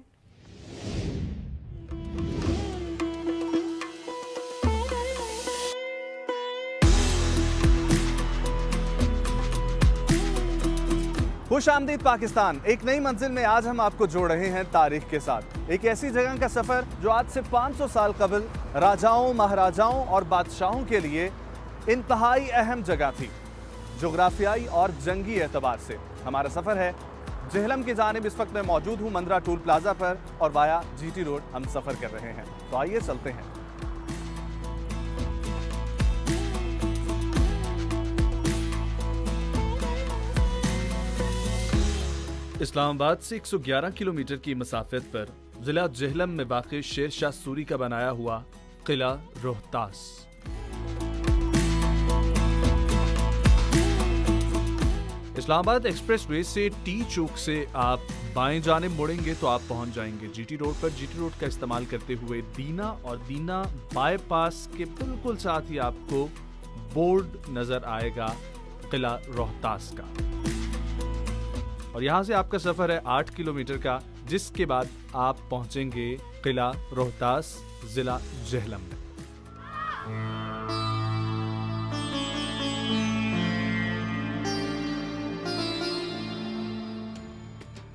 خوش آمدید پاکستان. ایک نئی منزل میں آج ہم آپ کو جوڑ رہے ہیں تاریخ کے ساتھ. ایک ایسی جگہ کا سفر جو آج سے 500 سال قبل راجاؤں، مہاراجاؤں اور بادشاہوں کے لیے انتہائی اہم جگہ تھی، جغرافیائی اور جنگی اعتبار سے. ہمارا سفر ہے جہلم کی جانب. اس وقت میں موجود ہوں مندرہ ٹول پلازا پر اور وایا جی ٹی روڈ ہم سفر کر رہے ہیں. تو آئیے چلتے ہیں. اسلام آباد سے 111 کلومیٹر کی مسافت پر ضلع جہلم میں واقع شیر شاہ سوری کا بنایا ہوا قلعہ روہتاس. اسلام آباد ایکسپریس وے سے ٹی چوک سے آپ بائیں جانب مڑیں گے تو آپ پہنچ جائیں گے جی ٹی روڈ پر. جی ٹی روڈ کا استعمال کرتے ہوئے دینا اور دینا بائی پاس کے بالکل ساتھ ہی آپ کو بورڈ نظر آئے گا قلعہ روہتاس کا. اور یہاں سے آپ کا سفر ہے 8 کلومیٹر کا، جس کے بعد آپ پہنچیں گے قلعہ روہتاس ضلع جہلم میں.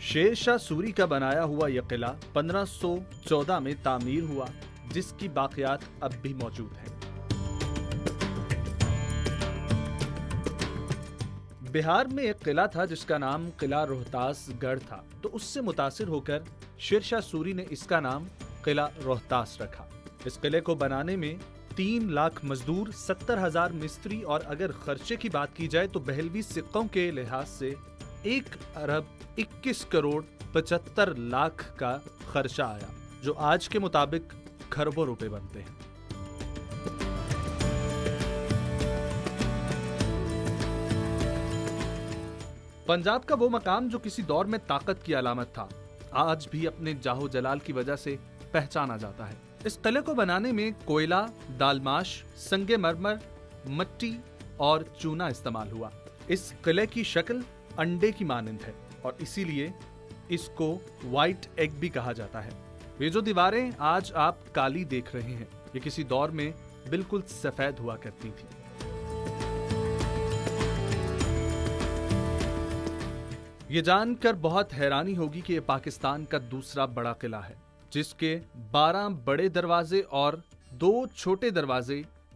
شیر شاہ سوری کا بنایا ہوا یہ قلعہ 1514 میں تعمیر ہوا، جس کی باقیات اب بھی موجود ہیں. بہار میں ایک قلعہ تھا جس کا نام قلعہ روہتاس گڑھ تھا، تو اس سے متاثر ہو کر شیر شاہ سوری نے اس کا نام قلعہ روہتاس رکھا. اس قلعے کو بنانے میں 3 لاکھ مزدور، 70,000 مستری اور اگر خرچے کی بات کی جائے تو بہلوی سکوں کے لحاظ سے 1 ارب 21 کروڑ 75 لاکھ کا خرچہ آیا، جو آج کے مطابق کھربوں روپے بنتے ہیں. پنجاب کا وہ مقام جو کسی دور میں طاقت کی علامت تھا، آج بھی اپنے جاہو جلال کی وجہ سے پہچانا جاتا ہے. اس قلعے کو بنانے میں کوئلہ، دالماش، سنگ مرمر، مٹی اور چونا استعمال ہوا. اس قلعے کی شکل انڈے کی مانند ہے اور اسی لیے اس کو وائٹ ایگ بھی کہا جاتا ہے. یہ جو دیواریں آج آپ کالی دیکھ رہے ہیں، یہ کسی دور میں بالکل سفید ہوا کرتی تھی. یہ جان کر بہت حیرانی ہوگی کہ یہ پاکستان کا دوسرا بڑا قلعہ ہے، جس کے 12 بڑے دروازے اور 2 چھوٹے دروازے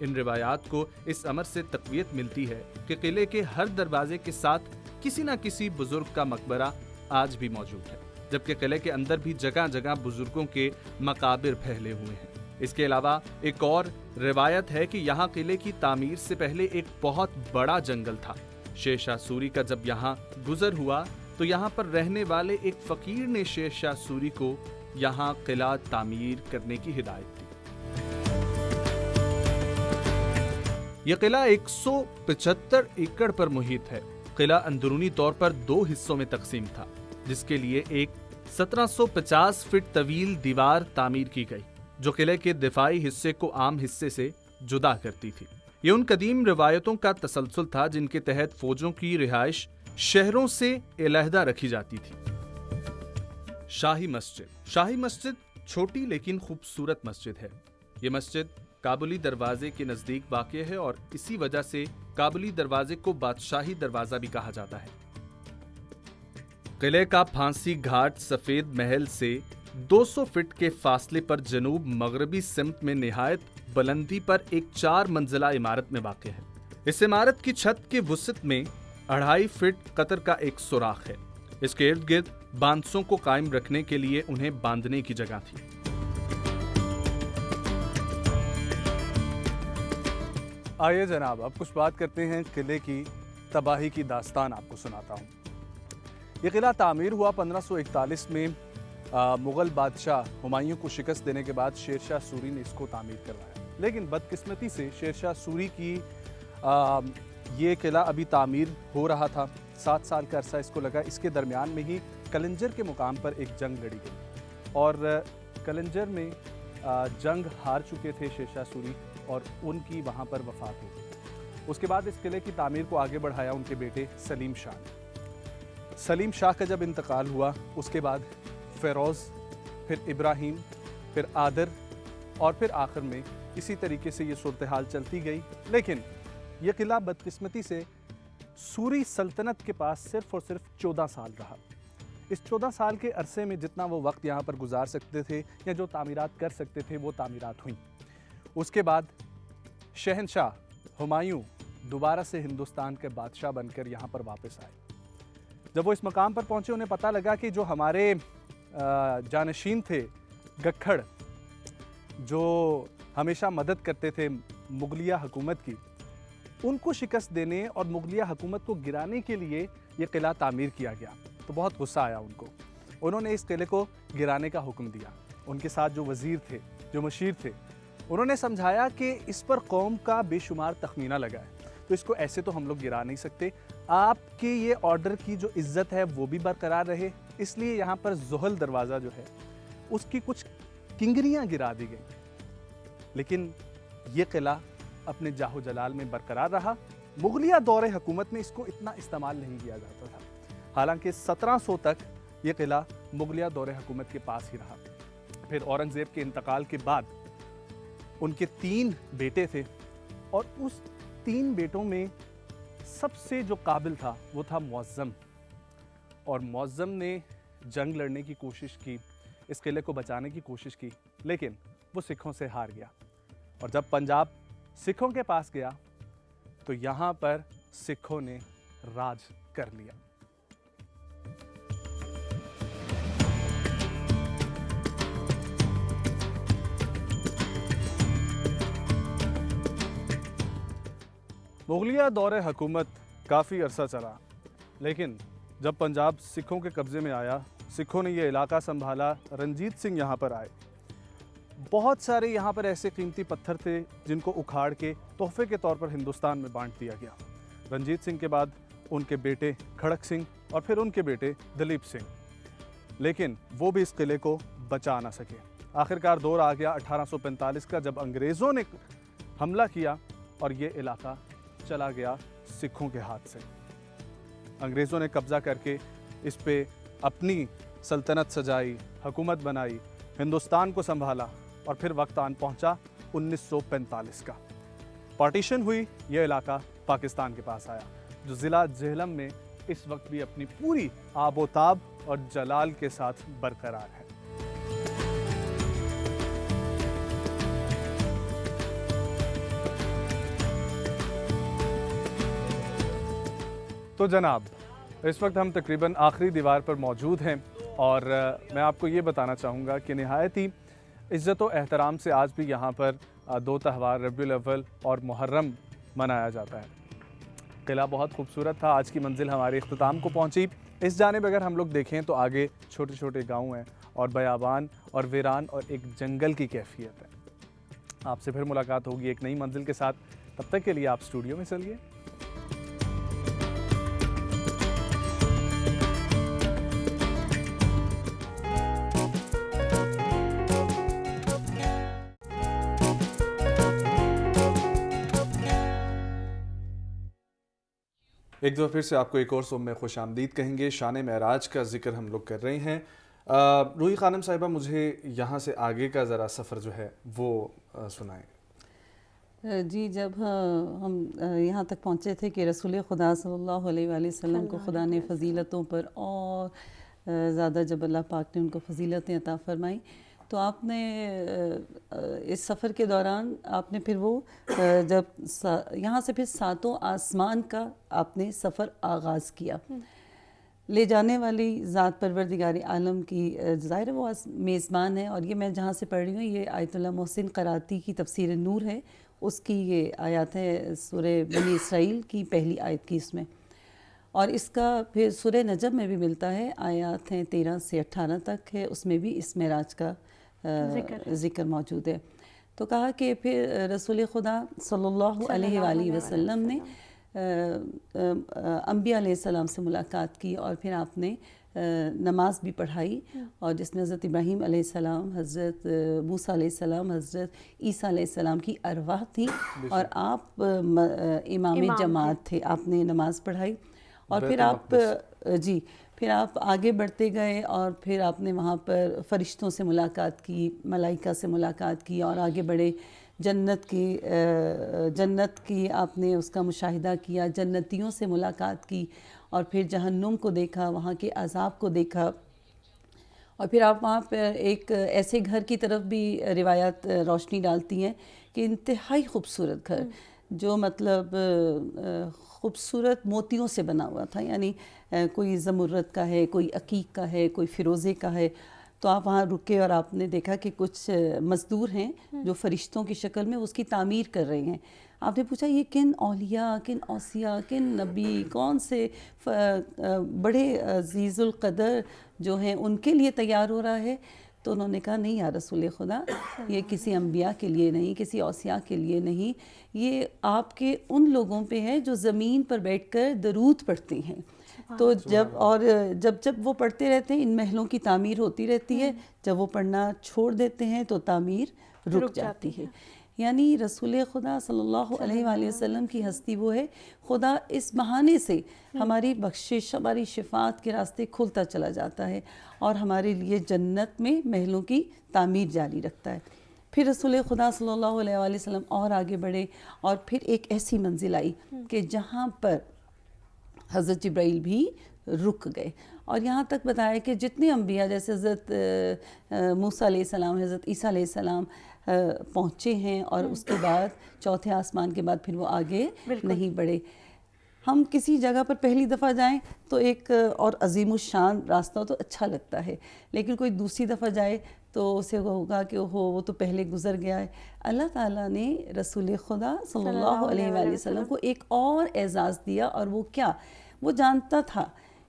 ان روایات کو اس امر سے تقویت ملتی ہے کہ قلعے کے ہر دروازے کے ساتھ کسی نہ کسی بزرگ کا مقبرہ آج بھی موجود ہے، جبکہ قلعے کے اندر بھی جگہ جگہ بزرگوں کے مقابر پھیلے ہوئے ہیں۔ اس کے علاوہ ایک اور روایت ہے کہ یہاں قلعے کی تعمیر سے پہلے ایک بہت بڑا جنگل تھا۔ شیر شاہ سوری کا جب یہاں گزر ہوا تو یہاں پر رہنے والے ایک فقیر نے شیر شاہ سوری کو یہاں قلعہ تعمیر کرنے کی ہدایت دی۔ یہ قلعہ 175 ایکڑ پر محیط ہے۔ قلعہ اندرونی طور پر 2 حصوں میں تقسیم تھا، جس کے لیے ایک 1750 فٹ طویل دیوار تعمیر کی گئی جو قلعے کے دفاعی حصے کو عام حصے سے جدا کرتی تھی۔ یہ ان قدیم روایتوں کا تسلسل تھا جن کے تحت فوجوں کی رہائش شہروں سے علیحدہ رکھی جاتی تھی۔ شاہی مسجد چھوٹی لیکن خوبصورت مسجد ہے۔ یہ مسجد کابلی دروازے کے نزدیک واقع ہے اور اسی وجہ سے کابلی دروازے کو بادشاہی دروازہ بھی کہا جاتا ہے۔ قلعے کا پھانسی گھاٹ سفید محل سے 200 فٹ کے فاصلے پر جنوب مغربی سمت میں نہایت بلندی پر ایک 4 منزلہ عمارت میں واقع ہے۔ اس عمارت کی چھت کے وسط میں 2.5 فٹ قطر کا ایک سوراخ ہے۔ اس کے ارد گرد بانسوں کو قائم رکھنے کے لیے انہیں باندھنے کی جگہ تھی۔ آئیے جناب اب کچھ بات کرتے ہیں قلعے کی تباہی کی داستان آپ کو سناتا ہوں۔ یہ قلعہ تعمیر ہوا 1541 میں مغل بادشاہ ہمایوں کو شکست دینے کے بعد شیر شاہ سوری نے اس کو تعمیر کروایا، لیکن بدقسمتی سے شیر شاہ سوری کی یہ قلعہ ابھی تعمیر ہو رہا تھا، 7 سال کا عرصہ اس کو لگا۔ اس کے درمیان میں ہی کلنجر کے مقام پر ایک جنگ لڑی گئی اور کلنجر میں جنگ ہار چکے تھے شیر شاہ سوری اور ان کی وہاں پر وفات ہو گئی۔ اس کے بعد اس قلعے کی تعمیر کو آگے بڑھایا ان کے بیٹے سلیم شاہ نے۔ سلیم شاہ کا جب انتقال ہوا اس کے بعد فیروز، پھر ابراہیم، پھر عادر اور پھر آخر میں اسی طریقے سے یہ صورتحال چلتی گئی، لیکن یہ قلعہ بدقسمتی سے سوری سلطنت کے پاس صرف اور صرف 14 سال رہا۔ اس 14 سال کے عرصے میں جتنا وہ وقت یہاں پر گزار سکتے تھے یا جو تعمیرات کر سکتے تھے وہ تعمیرات ہوئیں۔ اس کے بعد شہنشاہ ہمایوں دوبارہ سے ہندوستان کے بادشاہ بن کر یہاں پر واپس آئے۔ جب وہ اس مقام پر پہنچے انہیں پتہ لگا کہ جو ہمارے جانشین تھے گکھڑ، جو ہمیشہ مدد کرتے تھے مغلیہ حکومت کی، ان کو شکست دینے اور مغلیہ حکومت کو گرانے کے لیے یہ قلعہ تعمیر کیا گیا۔ تو بہت غصہ آیا ان کو، انہوں نے اس قلعے کو گرانے کا حکم دیا۔ ان کے ساتھ جو وزیر تھے، جو مشیر تھے، انہوں نے سمجھایا کہ اس پر قوم کا بے شمار تخمینہ لگا ہے، تو اس کو ایسے تو ہم لوگ گرا نہیں سکتے، آپ کے یہ آرڈر کی جو عزت ہے وہ بھی برقرار رہے، اس لیے یہاں پر زحل دروازہ جو ہے اس کی کچھ کنگریاں گرا دی گئیں، لیکن یہ قلعہ اپنے جاہ و جلال میں برقرار رہا۔ مغلیہ دور حکومت میں اس کو اتنا استعمال نہیں کیا جاتا تھا، حالانکہ 1700 تک یہ قلعہ مغلیہ دور حکومت کے پاس ہی رہا۔ پھر اورنگزیب کے انتقال کے بعد ان کے 3 بیٹے تھے اور اس 3 بیٹوں میں سب سے جو قابل تھا وہ تھا معظم، اور معظم نے جنگ لڑنے کی کوشش کی، اس قلعے کو بچانے کی کوشش کی، لیکن وہ سکھوں سے ہار گیا، اور جب پنجاب سکھوں کے پاس گیا تو یہاں پر سکھوں نے راج کر لیا۔ مغلیہ دور حکومت کافی عرصہ چلا، لیکن جب پنجاب سکھوں کے قبضے میں آیا، سکھوں نے یہ علاقہ سنبھالا، رنجیت سنگھ یہاں پر آئے، بہت سارے یہاں پر ایسے قیمتی پتھر تھے جن کو اکھاڑ کے تحفے کے طور پر ہندوستان میں بانٹ دیا گیا۔ رنجیت سنگھ کے بعد ان کے بیٹے کھڑک سنگھ اور پھر ان کے بیٹے دلیپ سنگھ، لیکن وہ بھی اس قلعے کو بچا نہ سکے۔ آخرکار دور آ گیا 1845 کا، جب انگریزوں نے حملہ کیا اور یہ علاقہ چلا گیا سکھوں کے ہاتھ سے۔ انگریزوں نے قبضہ کر کے اس پہ اپنی سلطنت سجائی، حکومت بنائی، ہندوستان کو سنبھالا، اور پھر وقت آن پہنچا 1945 کا، پارٹیشن ہوئی، یہ علاقہ پاکستان کے پاس آیا، جو ضلع جہلم میں اس وقت بھی اپنی پوری آب و تاب اور جلال کے ساتھ برقرار ہے۔ تو جناب اس وقت ہم تقریباً آخری دیوار پر موجود ہیں اور میں آپ کو یہ بتانا چاہوں گا کہ نہایت ہی عزت و احترام سے آج بھی یہاں پر دو تہوار ربیع الاول اور محرم منایا جاتا ہے۔ قلعہ بہت خوبصورت تھا، آج کی منزل ہمارے اختتام کو پہنچی۔ اس جانب اگر ہم لوگ دیکھیں تو آگے چھوٹے چھوٹے گاؤں ہیں اور بیابان اور ویران اور ایک جنگل کی کیفیت ہے۔ آپ سے پھر ملاقات ہوگی ایک نئی منزل کے ساتھ، تب تک کے لیے آپ اسٹوڈیو میں چلیے۔ ایک دفعہ پھر سے آپ کو ایک اور صبح میں خوش آمدید کہیں گے۔ شان معراج کا ذکر ہم لوگ کر رہے ہیں۔ روحی خانم صاحبہ، مجھے یہاں سے آگے کا ذرا سفر جو ہے وہ سنائیں۔ جی، جب ہم یہاں تک پہنچے تھے کہ رسول خدا صلی اللہ علیہ وآلہ وسلم کو خدا نے فضیلتوں پر اور زیادہ جب اللہ پاک نے ان کو فضیلتیں عطا فرمائی، تو آپ نے اس سفر کے دوران آپ نے پھر وہ جب یہاں سے پھر ساتوں آسمان کا آپ نے سفر آغاز کیا۔ لے جانے والی ذات پروردگار عالم کی ظاہر وہ میزبان ہے، اور یہ میں جہاں سے پڑھ رہی ہوں یہ آیت اللہ محسن قراتی کی تفسیر نور ہے، اس کی یہ آیات ہے سورہ بنی اسرائیل کی پہلی آیت کی اس میں، اور اس کا پھر سورہ نجم میں بھی ملتا ہے، آیات ہیں 13 سے 18 تک ہے، اس میں بھی اس معراج کا ذکر موجود ہے۔ تو کہا کہ پھر رسول خدا صلی اللہ علیہ وآلہ وسلم نے انبیاء علیہ السلام سے ملاقات کی، اور پھر آپ نے نماز بھی پڑھائی، اور جس میں حضرت ابراہیم علیہ السلام، حضرت موسیٰ علیہ السلام، حضرت عیسیٰ علیہ السلام کی ارواح تھی، اور آپ امام جماعت تھے، آپ نے نماز پڑھائی، اور پھر آپ پھر آپ آگے بڑھتے گئے، اور پھر آپ نے وہاں پر فرشتوں سے ملاقات کی، ملائکہ سے ملاقات کی، اور آگے بڑھے جنت کی آپ نے اس کا مشاہدہ کیا، جنتیوں سے ملاقات کی، اور پھر جہنم کو دیکھا، وہاں کے عذاب کو دیکھا، اور پھر آپ وہاں پر ایک ایسے گھر کی طرف بھی روایات روشنی ڈالتی ہیں کہ انتہائی خوبصورت گھر، جو مطلب خوبصورت موتیوں سے بنا ہوا تھا، یعنی کوئی زمرد کا ہے، کوئی عقیق کا ہے، کوئی فیروزے کا ہے۔ تو آپ وہاں رکے اور آپ نے دیکھا کہ کچھ مزدور ہیں جو فرشتوں کی شکل میں اس کی تعمیر کر رہے ہیں۔ آپ نے پوچھا یہ کن اولیاء، کن اوصیاء، کن نبی، کون سے بڑے عزیز القدر جو ہیں ان کے لیے تیار ہو رہا ہے؟ تو انہوں نے کہا نہیں یا رسول خدا، یہ کسی انبیاء کے لیے نہیں، کسی اوصیاء کے لیے نہیں، یہ آپ کے ان لوگوں پہ ہے جو زمین پر بیٹھ کر درود پڑھتے ہیں۔ تو جب وہ پڑھتے رہتے ہیں، ان محلوں کی تعمیر ہوتی رہتی ہے، جب وہ پڑھنا چھوڑ دیتے ہیں تو تعمیر رک جاتی ہے۔ یعنی رسول خدا صلی اللہ علیہ وآلہ وسلم کی ہستی وہ ہے، خدا اس بہانے سے ہماری بخشش، ہماری شفاعت کے راستے کھلتا چلا جاتا ہے، اور ہمارے لیے جنت میں محلوں کی تعمیر جاری رکھتا ہے۔ پھر رسول خدا صلی اللہ علیہ وآلہ وسلم اور آگے بڑھے، اور پھر ایک ایسی منزل آئی کہ جہاں پر حضرت جبرائیل بھی رک گئے، اور یہاں تک بتایا کہ جتنے انبیاء جیسے حضرت موسیٰ علیہ السلام، حضرت عیسیٰ علیہ السلام پہنچے ہیں، اور اس کے بعد چوتھے آسمان کے بعد پھر وہ آگے نہیں بڑھے۔ ہم کسی جگہ پر پہلی دفعہ جائیں تو ایک اور عظیم الشان راستہ تو اچھا لگتا ہے، لیکن کوئی دوسری دفعہ جائے تو اسے ہوگا کہ وہ تو پہلے گزر گیا ہے۔ اللہ تعالیٰ نے رسول خدا صلی اللہ علیہ وآلہ وسلم کو ایک اور اعزاز دیا، اور وہ کیا؟ وہ جانتا تھا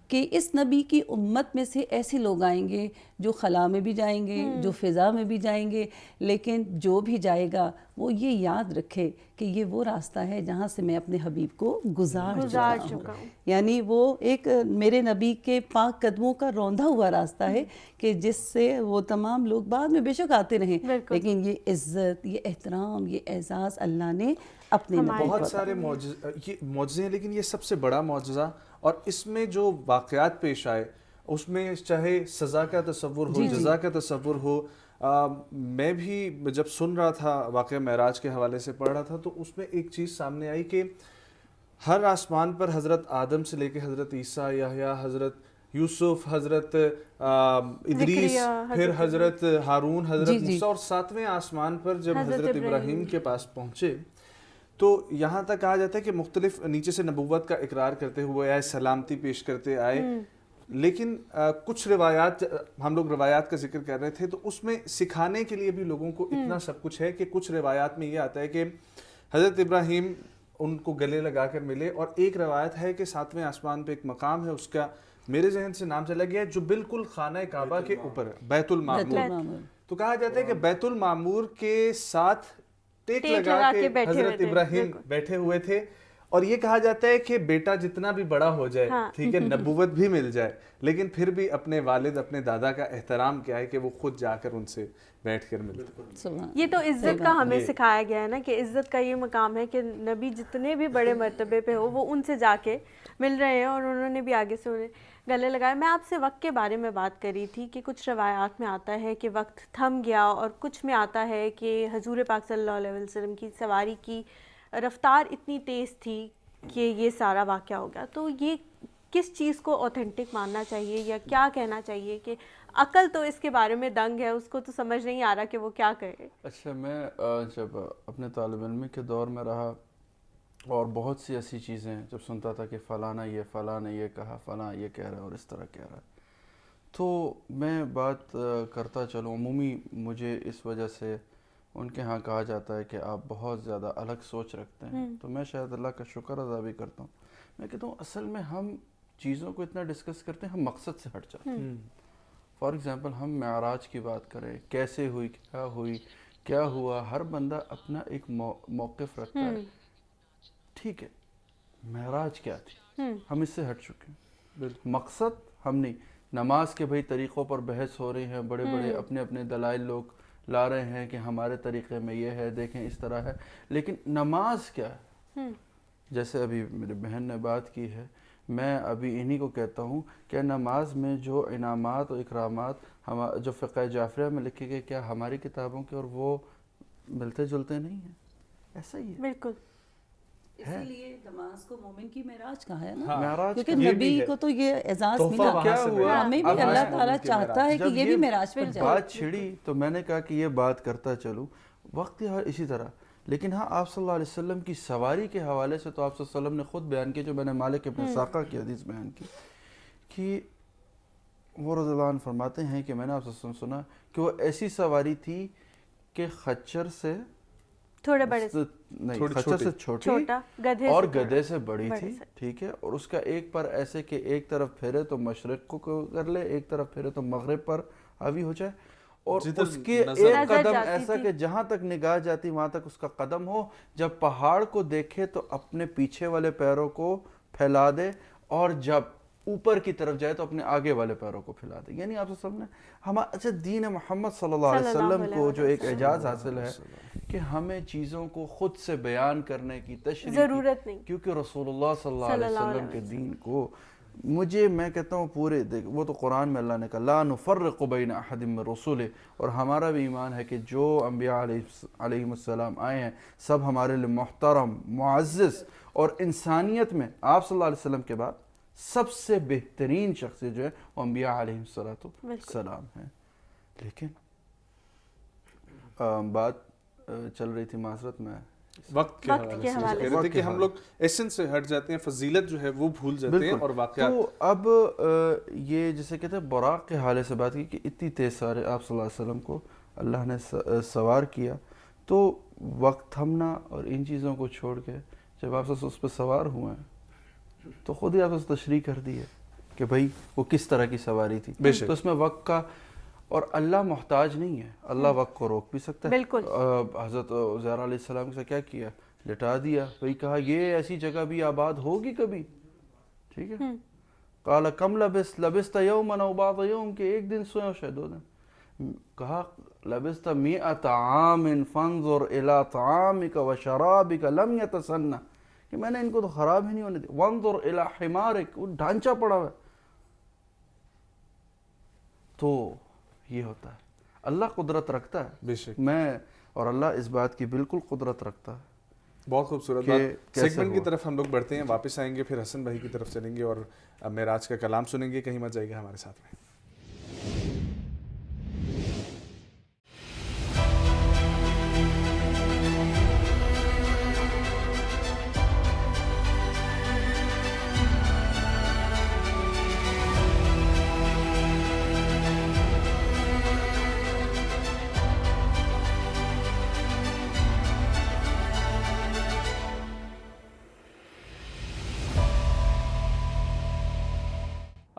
کہ اس نبی کی امت میں سے ایسے لوگ آئیں گے جو خلا میں بھی جائیں گے، جو فضا میں بھی جائیں گے، لیکن جو بھی جائے گا وہ یہ یاد رکھے کہ یہ وہ راستہ ہے جہاں سے میں اپنے حبیب کو گزار چکا ہوں۔ یعنی وہ ایک میرے نبی کے پاک قدموں کا روندا ہوا راستہ ہے کہ جس سے وہ تمام لوگ بعد میں بے شک آتے رہیں، لیکن یہ عزت، یہ احترام، یہ اعزاز اللہ نے اپنے نبی کو۔ بہت سارے معجزے ہیں، لیکن یہ سب سے بڑا معجزہ، اور اس میں جو واقعات پیش آئے اس میں چاہے سزا کا تصور ہو، جزا کا تصور ہو، میں بھی جب سن رہا تھا واقعہ معراج کے حوالے سے پڑھ رہا تھا تو اس میں ایک چیز سامنے آئی کہ ہر آسمان پر حضرت آدم سے لے کے حضرت عیسیٰ، یحییٰ، حضرت یوسف، حضرت ادریس، پھر حضرت ہارون، حضرت موسیٰ، اور ساتویں آسمان پر جب حضرت ابراہیم کے پاس پہنچے تو یہاں تک کہا جاتا ہے کہ مختلف نیچے سے نبوت کا اقرار کرتے ہوئے آئے, سلامتی پیش کرتے آئے, لیکن کچھ روایات, ہم لوگ روایات کا ذکر کر رہے تھے, تو اس میں سکھانے کے لیے بھی لوگوں کو اتنا سب کچھ ہے کہ کچھ روایات میں یہ آتا ہے کہ حضرت ابراہیم ان کو گلے لگا کر ملے, اور ایک روایت ہے کہ 7ویں آسمان پہ ایک مقام ہے, اس کا میرے ذہن سے نام چلا گیا, جو بالکل خانہ کعبہ کے اوپر ہے, بیت المعمور. تو کہا جاتا ہے کہ بیت المعمور کے ساتھ ٹیک لگا کے حضرت ابراہیم بیٹھے ہوئے تھے, اور یہ کہا جاتا ہے کہ بیٹا جتنا بھی بڑا ہو جائے, ٹھیک ہے, نبوت بھی مل جائے, لیکن پھر بھی اپنے والد اپنے دادا کا احترام کیا ہے کہ وہ خود جا کر ان سے بیٹھ کر ملتے. یہ تو عزت کا ہمیں سکھایا گیا ہے نا, کہ عزت کا یہ مقام ہے کہ نبی جتنے بھی بڑے مرتبے پہ ہو وہ ان سے جا کے مل رہے ہیں, اور انہوں نے بھی آگے سے انہیں گلے لگائے. میں آپ سے وقت کے بارے میں بات کر رہی تھی کہ کچھ روایات میں آتا ہے کہ وقت تھم گیا, اور کچھ میں آتا ہے کہ حضور پاک صلی اللہ علیہ وسلم کی سواری کی رفتار اتنی تیز تھی کہ یہ سارا واقعہ ہو گیا. تو یہ کس چیز کو اوتھینٹک ماننا چاہیے, یا کیا کہنا چاہیے کہ عقل تو اس کے بارے میں دنگ ہے, اس کو تو سمجھ نہیں آ رہا کہ وہ کیا کہے. اچھا, میں جب اپنے طالب علمی کے دور میں رہا, اور بہت سی ایسی چیزیں جب سنتا تھا کہ فلانا یہ, فلاں نے یہ کہا, فلاں یہ کہہ رہا ہے اور اس طرح کہہ رہا ہے, تو میں بات کرتا چلوں. عمومی مجھے اس وجہ سے ان کے ہاں کہا جاتا ہے کہ آپ بہت زیادہ الگ سوچ رکھتے ہیں, تو میں شاید اللہ کا شکر ادا بھی کرتا ہوں. میں کہتا ہوں اصل میں ہم چیزوں کو اتنا ڈسکس کرتے ہیں, ہم مقصد سے ہٹ جاتے ہیں. فار ایگزامپل ہم معراج کی بات کریں, کیسے ہوئی, کیا ہوا, ہر بندہ اپنا ایک موقف رکھتا ہے. ٹھیک ہے, معراج کیا تھی, ہم اس سے ہٹ چکے ہیں. مقصد ہم نہیں. نماز کے بھئی طریقوں پر بحث ہو رہی ہیں, بڑے بڑے اپنے اپنے دلائل لوگ لا رہے ہیں کہ ہمارے طریقے میں یہ ہے, دیکھیں اس طرح ہے, لیکن نماز کیا ہے. جیسے ابھی میری بہن نے بات کی ہے, میں ابھی انہی کو کہتا ہوں کہ نماز میں جو انعامات و اکرامات جو فقہ جعفریہ میں لکھے گئے, کیا ہماری کتابوں کے اور وہ ملتے جلتے نہیں ہیں؟ ایسا ہی ہے. بالکل, اسی لیے نماز کو مومن کی معراج کہا ہے نا, معراج کیونکہ نبی کو تو یہ اعزاز ملا. کیا ہوا, ہمیں بھی اللہ تعالیٰ چاہتا ہے کہ یہ بھی معراج پر جائے. بات چھڑی تو میں نے کہا کہ یہ بات کرتا چلوں, وقت اسی طرح. لیکن ہاں, آپ صلی اللہ علیہ وسلم کی سواری کے حوالے سے تو آپ صلی اللہ علیہ وسلم نے خود بیان کیا, جو میں نے مالک ابن ساقہ کی حدیث بیان کی, کہ وہ رضی اللہ عنہ فرماتے ہیں کہ میں نے آپ سے سنا کہ وہ ایسی سواری تھی کہ خچر سے تھوڑے بڑے نہیں, خچر سے چھوٹی اور گدھے سے بڑی تھی, ٹھیک ہے, اور اس کا ایک پر ایسے کہ ایک طرف پھیرے تو مشرق کو کر لے, ایک طرف پھیرے تو مغرب پر حاوی ہو جائے, اور اس کے ایک قدم ایسا کہ جہاں تک نگاہ جاتی وہاں تک اس کا قدم ہو. جب پہاڑ کو دیکھے تو اپنے پیچھے والے پیروں کو پھیلا دے, اور جب اوپر کی طرف جائے تو اپنے آگے والے پیروں کو پھیلا دے. یعنی آپ سب نے ہمارا دین محمد صلی اللہ علیہ وسلم کو جو ایک اعجاز حاصل ہے کہ ہمیں چیزوں کو خود سے بیان کرنے کی تشریح ضرورت نہیں, کیونکہ رسول اللہ صلی اللہ علیہ وسلم کے دین کو میں کہتا ہوں پورے وہ تو قرآن میں اللہ نے کہا لا نفرق بین احد من رسولہ, اور ہمارا بھی ایمان ہے کہ جو انبیاء علیہ السلام آئے ہیں سب ہمارے لیے محترم, معزز, اور انسانیت میں آپ صلی اللہ علیہ وسلم کے بعد سب سے بہترین شخصیت جو ہے وہ انبیاء علیہ السلام ہیں. لیکن بات چل رہی تھی معذرت میں وقت کے حوالے سے کہ ہم لوگ ایسنس سے ہٹ جاتے ہیں, فضیلت جو ہے وہ بھول جاتے ہیں, اور واقعات. تو اب یہ جیسے کہتے ہیں براق کے حوالے سے بات کی کہ اتنی تیز سارے آپ صلی اللہ علیہ وسلم کو اللہ نے سوار کیا, تو وقت تھمنا اور ان چیزوں کو چھوڑ کے جب آپ اس پہ سوار ہوئے ہیں تو خود ہی آپ اس تشریح کر دی ہے کہ بھائی وہ کس طرح کی سواری تھی. تو اس میں وقت کا, اور اللہ محتاج نہیں ہے, اللہ وقت کو روک بھی سکتا ہے. بالکل, حضرت عزیر علیہ السلام سے کیا کیا, لٹا دیا, بھئی کہا یہ ایسی جگہ بھی آباد ہوگی کبھی, ٹھیک ہے. قال کم لبست یوما او بعض یوم, کہ ایک دن سوئے ہو شاید 2 دن. کہا لبست 100 عام فانظر الى طعامك وشرابك لم يتسنى, کہ میں نے ان کو تو خراب ہی نہیں ہونے دیا. وانظر الى حمارك, وہ ڈھانچہ پڑا ہوا ہے. تو یہ ہوتا ہے, اللہ قدرت رکھتا ہے بے شک, میں اور اللہ اس بات کی بالکل قدرت رکھتا ہے. بہت خوبصورت بات. سیگمنٹ کی طرف ہم لوگ بڑھتے ہیں, واپس آئیں گے, پھر حسن بھائی کی طرف چلیں گے اور معراج کا کلام سنیں گے. کہیں مت جائے گا ہمارے ساتھ میں.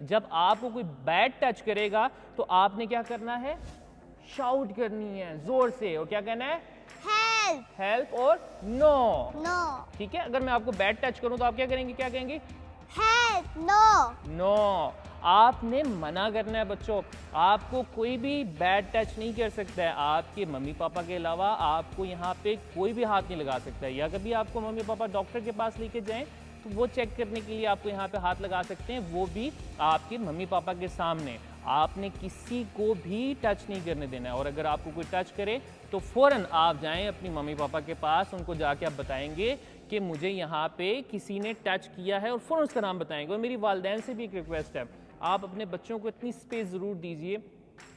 جب آپ کو کوئی بیڈ ٹچ کرے گا تو آپ نے کیا کرنا ہے؟ شاؤٹ کرنی ہے زور سے، اور کیا کہنا ہے؟ Help. ہیلپ اور نو. No. ٹھیک ہے، اگر میں آپ کو بیڈ ٹچ کروں تو آپ کیا کریں گے؟ کیا کہیں گے؟ Help. No. نو. آپ نے منع کرنا ہے بچوں. آپ کو کوئی بھی بیڈ ٹچ نہیں کر سکتا ہے. آپ کے ممی پاپا کے علاوہ آپ کو یہاں پہ کوئی بھی ہاتھ نہیں لگا سکتا ہے. یا کبھی آپ کو ممی پاپا ڈاکٹر کے پاس لے کے جائیں تو وہ چیک کرنے کے لیے آپ کو یہاں پہ ہاتھ لگا سکتے ہیں، وہ بھی آپ کے ممی پاپا کے سامنے. آپ نے کسی کو بھی ٹچ نہیں کرنے دینا ہے، اور اگر آپ کو کوئی ٹچ کرے تو فوراً آپ جائیں اپنی ممی پاپا کے پاس، ان کو جا کے آپ بتائیں گے کہ مجھے یہاں پہ کسی نے ٹچ کیا ہے، اور فوراً اس کا نام بتائیں گے. اور میری والدین سے بھی ایک ریکویسٹ ہے، آپ اپنے بچوں کو اتنی سپیس ضرور دیجئے.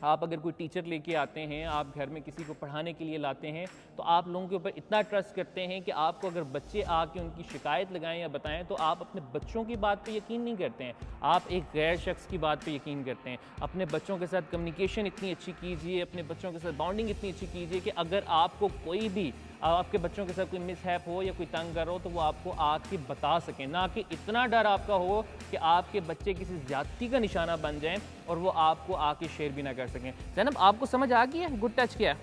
آپ اگر کوئی ٹیچر لے کے آتے ہیں، آپ گھر میں کسی کو پڑھانے کے لیے لاتے ہیں، تو آپ لوگوں کے اوپر اتنا ٹرسٹ کرتے ہیں کہ آپ کو اگر بچے آ کے ان کی شکایت لگائیں یا بتائیں تو آپ اپنے بچوں کی بات پہ یقین نہیں کرتے ہیں، آپ ایک غیر شخص کی بات پہ یقین کرتے ہیں. اپنے بچوں کے ساتھ کمیونیکیشن اتنی اچھی کیجئے، اپنے بچوں کے ساتھ بانڈنگ اتنی اچھی کیجئے کہ اگر آپ کو کوئی بھی آپ کے بچوں کے ساتھ کوئی مس ہیپ ہو یا کوئی تنگ کر ہو تو وہ آپ کو آ کے بتا سکیں، نہ کہ اتنا ڈر آپ کا ہو کہ آپ کے بچے کسی زیادتی کا نشانہ بن جائیں اور وہ آپ کو آ کے شیئر بھی نہ کر سکیں. زینب آپ کو سمجھ آ گئی ہے گڈ ٹچ کیا ہے؟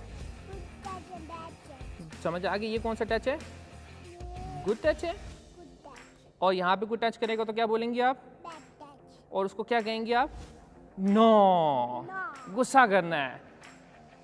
سمجھ آ گئی یہ کون سا ٹچ ہے؟ گڈ ٹچ ہے. اور یہاں پہ کوئی ٹچ کرے گا تو کیا بولیں گے آپ؟ اور اس کو کیا کہیں گے آپ؟ نو. غصہ کرنا ہے.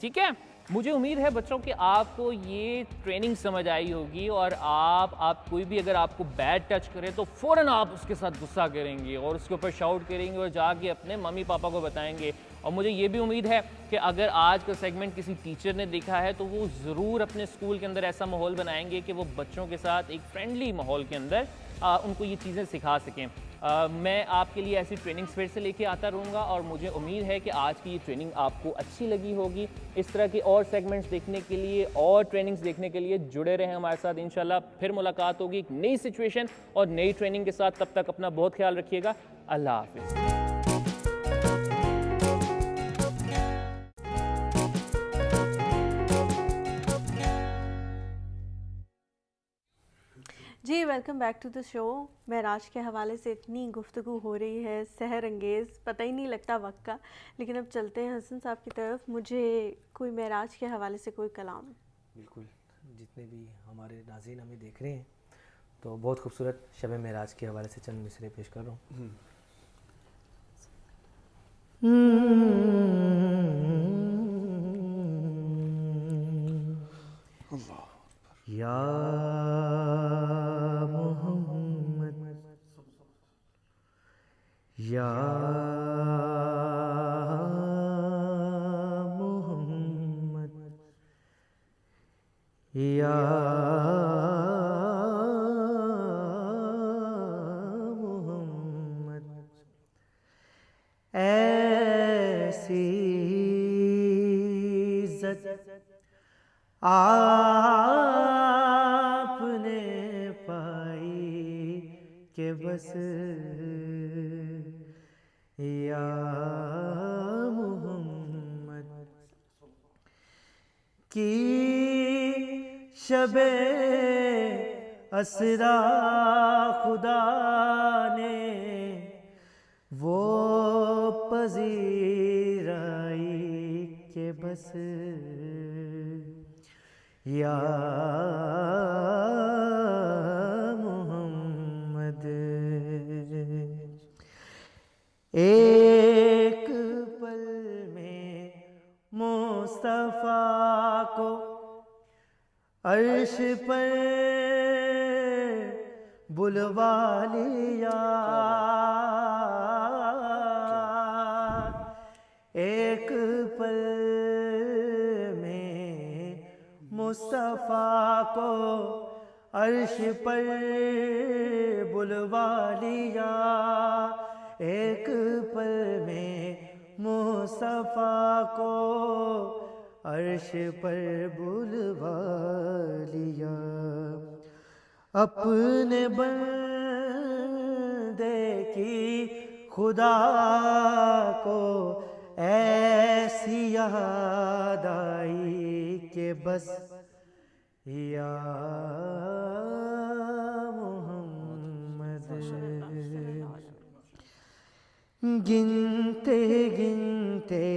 ٹھیک ہے، مجھے امید ہے بچوں کہ آپ کو یہ ٹریننگ سمجھ آئی ہوگی، اور آپ کوئی بھی اگر آپ کو بیڈ ٹچ کرے تو فوراً آپ اس کے ساتھ غصہ کریں گے اور اس کے اوپر شاؤٹ کریں گے اور جا کے اپنے ممی پاپا کو بتائیں گے. اور مجھے یہ بھی امید ہے کہ اگر آج کا سیگمنٹ کسی ٹیچر نے دیکھا ہے تو وہ ضرور اپنے اسکول کے اندر ایسا ماحول بنائیں گے کہ وہ بچوں کے ساتھ ایک فرینڈلی ماحول کے اندر ان کو یہ چیزیں سکھا سکیں. میں آپ کے لیے ایسی ٹریننگز پھر سے لے کے آتا رہوں گا، اور مجھے امید ہے کہ آج کی یہ ٹریننگ آپ کو اچھی لگی ہوگی. اس طرح کے اور سیگمنٹس دیکھنے کے لیے اور ٹریننگز دیکھنے کے لیے جڑے رہیں ہمارے ساتھ. انشاءاللہ پھر ملاقات ہوگی ایک نئی سچویشن اور نئی ٹریننگ کے ساتھ. تب تک اپنا بہت خیال رکھیے گا. اللہ حافظ. جی ویلکم بیک ٹو دا شو. معراج کے حوالے سے اتنی گفتگو ہو رہی ہے سحر انگیز، پتہ ہی نہیں لگتا وقت کا. لیکن اب چلتے ہیں حسن صاحب کی طرف. مجھے کوئی معراج کے حوالے سے کوئی کلام. بالکل، جتنے بھی ہمارے ناظرین ہمیں دیکھ رہے ہیں تو بہت خوبصورت شب معراج کے حوالے سے چند مصرے پیش کر رہا ہوں. یا محمد یا محمد یا محمد. ایسی عزت آپ نے پائی کہ بس یا محمد کی شب اسرا خدا نے وہ پذیرائی کہ بس یا محمد. ایک پل میں مصطفیٰ کو عرش پر بلوا لیا. ایک پل میں مصطفیٰ کو عرش پر بلوا لیا. ایک پل میں مصطفیٰ کو عرش پر بلوا لیا. اپنے بندے کی خدا کو ایسی یاد آئی کہ بس یا محمد. گنتے گنتے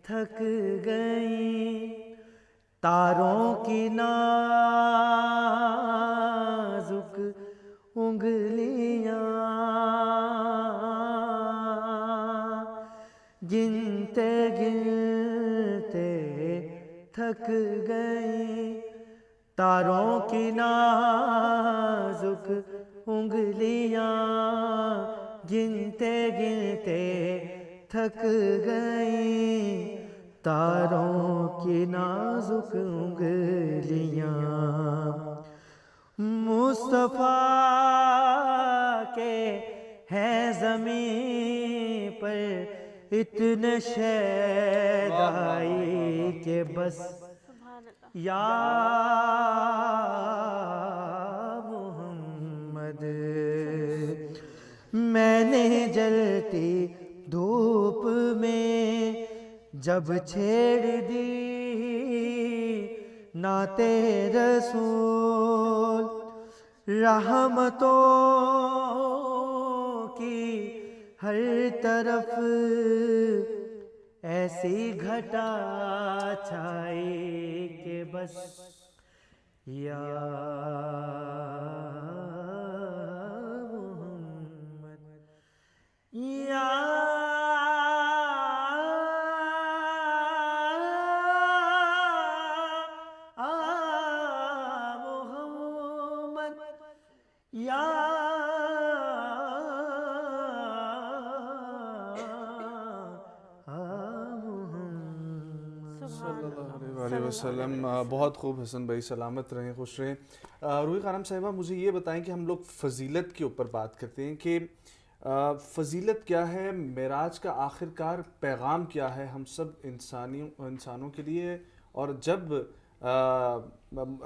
تھک گئیں تاروں کی نازک انگلیاں، گنتے گنتے تھک گئیں تاروں کی نازک انگلیاں، گنتے گنتے تھک گئیں تاروں کی نازک انگلیاں، مصطفیٰ کے ہیں زمین پر اتنے شیدائی کہ بس یا محمد میں نے جلتی دھوپ میں جب چھیڑ دی نعت رسول، رحمتوں کی ہر طرف ایسی گھٹا چھائی کہ بس یا محمد یا محمد یا علیہ وسلم۔ بہت خوب حسن بھائی، سلامت رہیں، خوش رہیں۔ روحی خانم صاحبہ، مجھے یہ بتائیں کہ ہم لوگ فضیلت کے اوپر بات کرتے ہیں کہ فضیلت کیا ہے، معراج کا آخر کار پیغام کیا ہے ہم سب انسانوں کے لیے، اور جب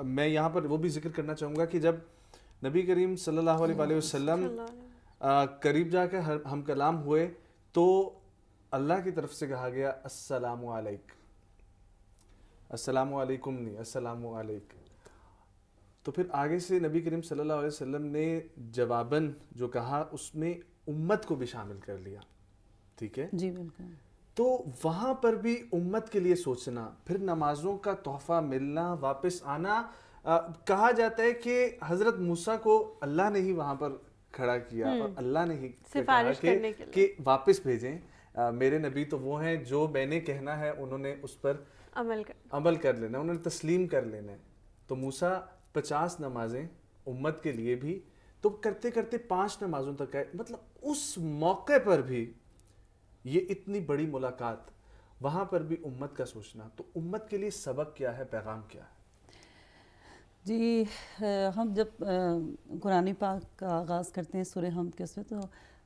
میں یہاں پر وہ بھی ذکر کرنا چاہوں گا کہ جب نبی کریم صلی اللہ علیہ وآلہ وسلم قریب جا کر ہم کلام ہوئے تو اللہ کی طرف سے کہا گیا السلام علیکم، السلام علیکم نہیں، السلام علیکم۔ تو پھر آگے سے نبی کریم صلی اللہ علیہ وسلم نے جواباً جو کہا اس میں امت کو بھی شامل کر لیا، ٹھیک ہے جی بالکل۔ تو وہاں پر بھی امت کے لیے سوچنا، پھر نمازوں کا تحفہ ملنا، واپس آنا۔ کہا جاتا ہے کہ حضرت موسیٰ کو اللہ نے ہی وہاں پر کھڑا کیا اور اللہ نے ہی کہا کہ واپس بھیجیں، میرے نبی تو وہ ہیں جو میں نے کہنا ہے انہوں نے اس پر عمل کر لینا، انہوں نے تسلیم کر لینا ہے۔ تو موسیٰ 50 نمازیں امت کے لیے بھی، تو کرتے کرتے 5 نمازوں تک آئے۔ مطلب اس موقع پر بھی یہ اتنی بڑی ملاقات، وہاں پر بھی امت کا سوچنا، تو امت کے لیے سبق کیا ہے، پیغام کیا ہے؟ جی ہم جب قرآن پاک کا آغاز کرتے ہیں سورہ حمد کے اس میں، تو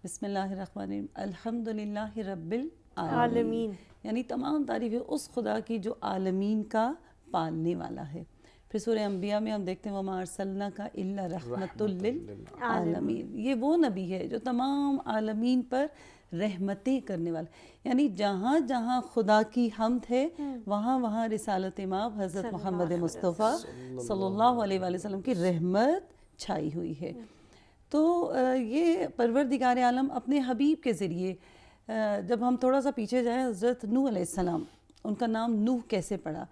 بسم اللہ الرحمن الرحیم الحمدللہ رب العالمین، یعنی تمام تعریفیں اس خدا کی جو عالمین کا پالنے والا ہے۔ پھر سورہ انبیاء میں ہم دیکھتے ہیں وَمَا أَرْسَلْنَاكَ إِلَّا رَحْمَةٌ لِّلْعَالَمِينَ، یہ وہ نبی ہے جو تمام عالمین پر رحمتیں کرنے والا، یعنی جہاں جہاں خدا کی حمد ہے وہاں وہاں رسالت مآب حضرت محمد مصطفیٰ صلی اللہ علیہ وآلہ وسلم کی رحمت چھائی ہوئی ہے۔ تو یہ پروردگار عالم اپنے حبیب کے ذریعے، جب ہم تھوڑا سا پیچھے جائیں، حضرت نوح علیہ السلام، ان کا نام نوح کیسے پڑا؟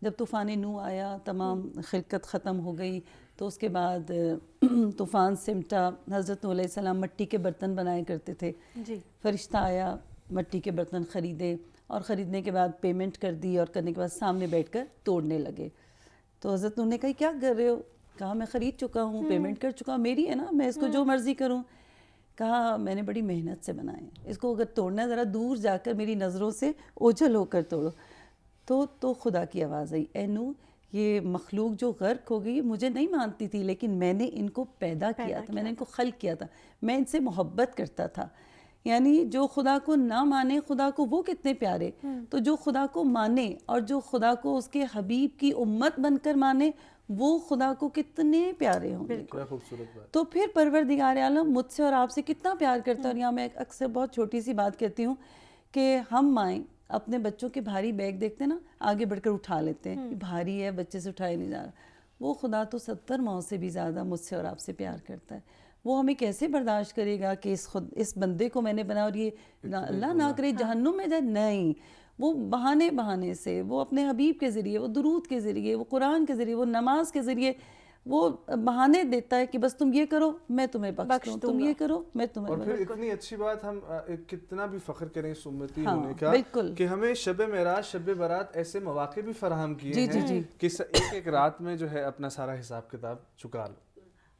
جب طوفان نوح آیا، تمام خلقت ختم ہو گئی، تو اس کے بعد طوفان سمٹا، حضرت نوح علیہ السلام مٹی کے برتن بنایا کرتے تھے، فرشتہ آیا، مٹی کے برتن خریدے، اور خریدنے کے بعد پیمنٹ کر دی، اور کرنے کے بعد سامنے بیٹھ کر توڑنے لگے۔ تو حضرت نوح نے کہا کیا کر رہے ہو؟ کہا میں خرید چکا ہوں، پیمنٹ کر چکا ہوں، میری ہے نا، میں اس کو جو مرضی کروں۔ کہا میں نے بڑی محنت سے بنائے ہیں، اس کو اگر توڑنا ہے ذرا دور جا کر میری نظروں سے اوجھل ہو کر توڑو۔ تو خدا کی آواز آئی، اے نوح، یہ مخلوق جو غرق ہو گئی مجھے نہیں مانتی تھی، لیکن میں نے ان کو پیدا کیا تھا، میں نے ان کو خلق کیا تھا، میں ان سے محبت کرتا تھا۔ یعنی جو خدا کو نہ مانے خدا کو وہ کتنے پیارے، تو جو خدا کو مانے اور جو خدا کو اس کے حبیب کی امت بن کر مانے وہ خدا کو کتنے پیارے ہوں گے۔ تو پھر پروردگار عالم مجھ سے اور آپ سے کتنا پیار کرتا ہے۔ اور یہاں میں اکثر بہت چھوٹی سی بات کہتی ہوں کہ ہم مائیں اپنے بچوں کے بھاری بیگ دیکھتے ہیں نا، آگے بڑھ کر اٹھا لیتے ہیں، بھاری ہے بچے سے اٹھایا نہیں جا رہا۔ وہ خدا تو 70 ماؤں سے بھی زیادہ مجھ سے اور آپ سے پیار کرتا ہے۔ وہ ہمیں کیسے برداشت کرے گا کہ اس بندے کو میں نے بنا اور یہ اللہ نہ کرے جہنم میں جائے؟ نہیں، وہ بہانے سے، وہ اپنے حبیب کے ذریعے، وہ درود کے ذریعے، وہ قرآن کے ذریعے، وہ نماز کے ذریعے وہ بہانے دیتا ہے کہ بس تم یہ کرو میں تمہیں بخش دوں، تم یہ کرو میں تمہیں اور پھر اتنی اچھی بات، ہم کتنا بھی فخر کریں اس امتی ہاں ہونے کا بالکل کہ ہمیں شب معراج، شب برات ایسے مواقع بھی فراہم کیے ہیں کہ ایک رات میں جو ہے اپنا سارا حساب کتاب چکا لو.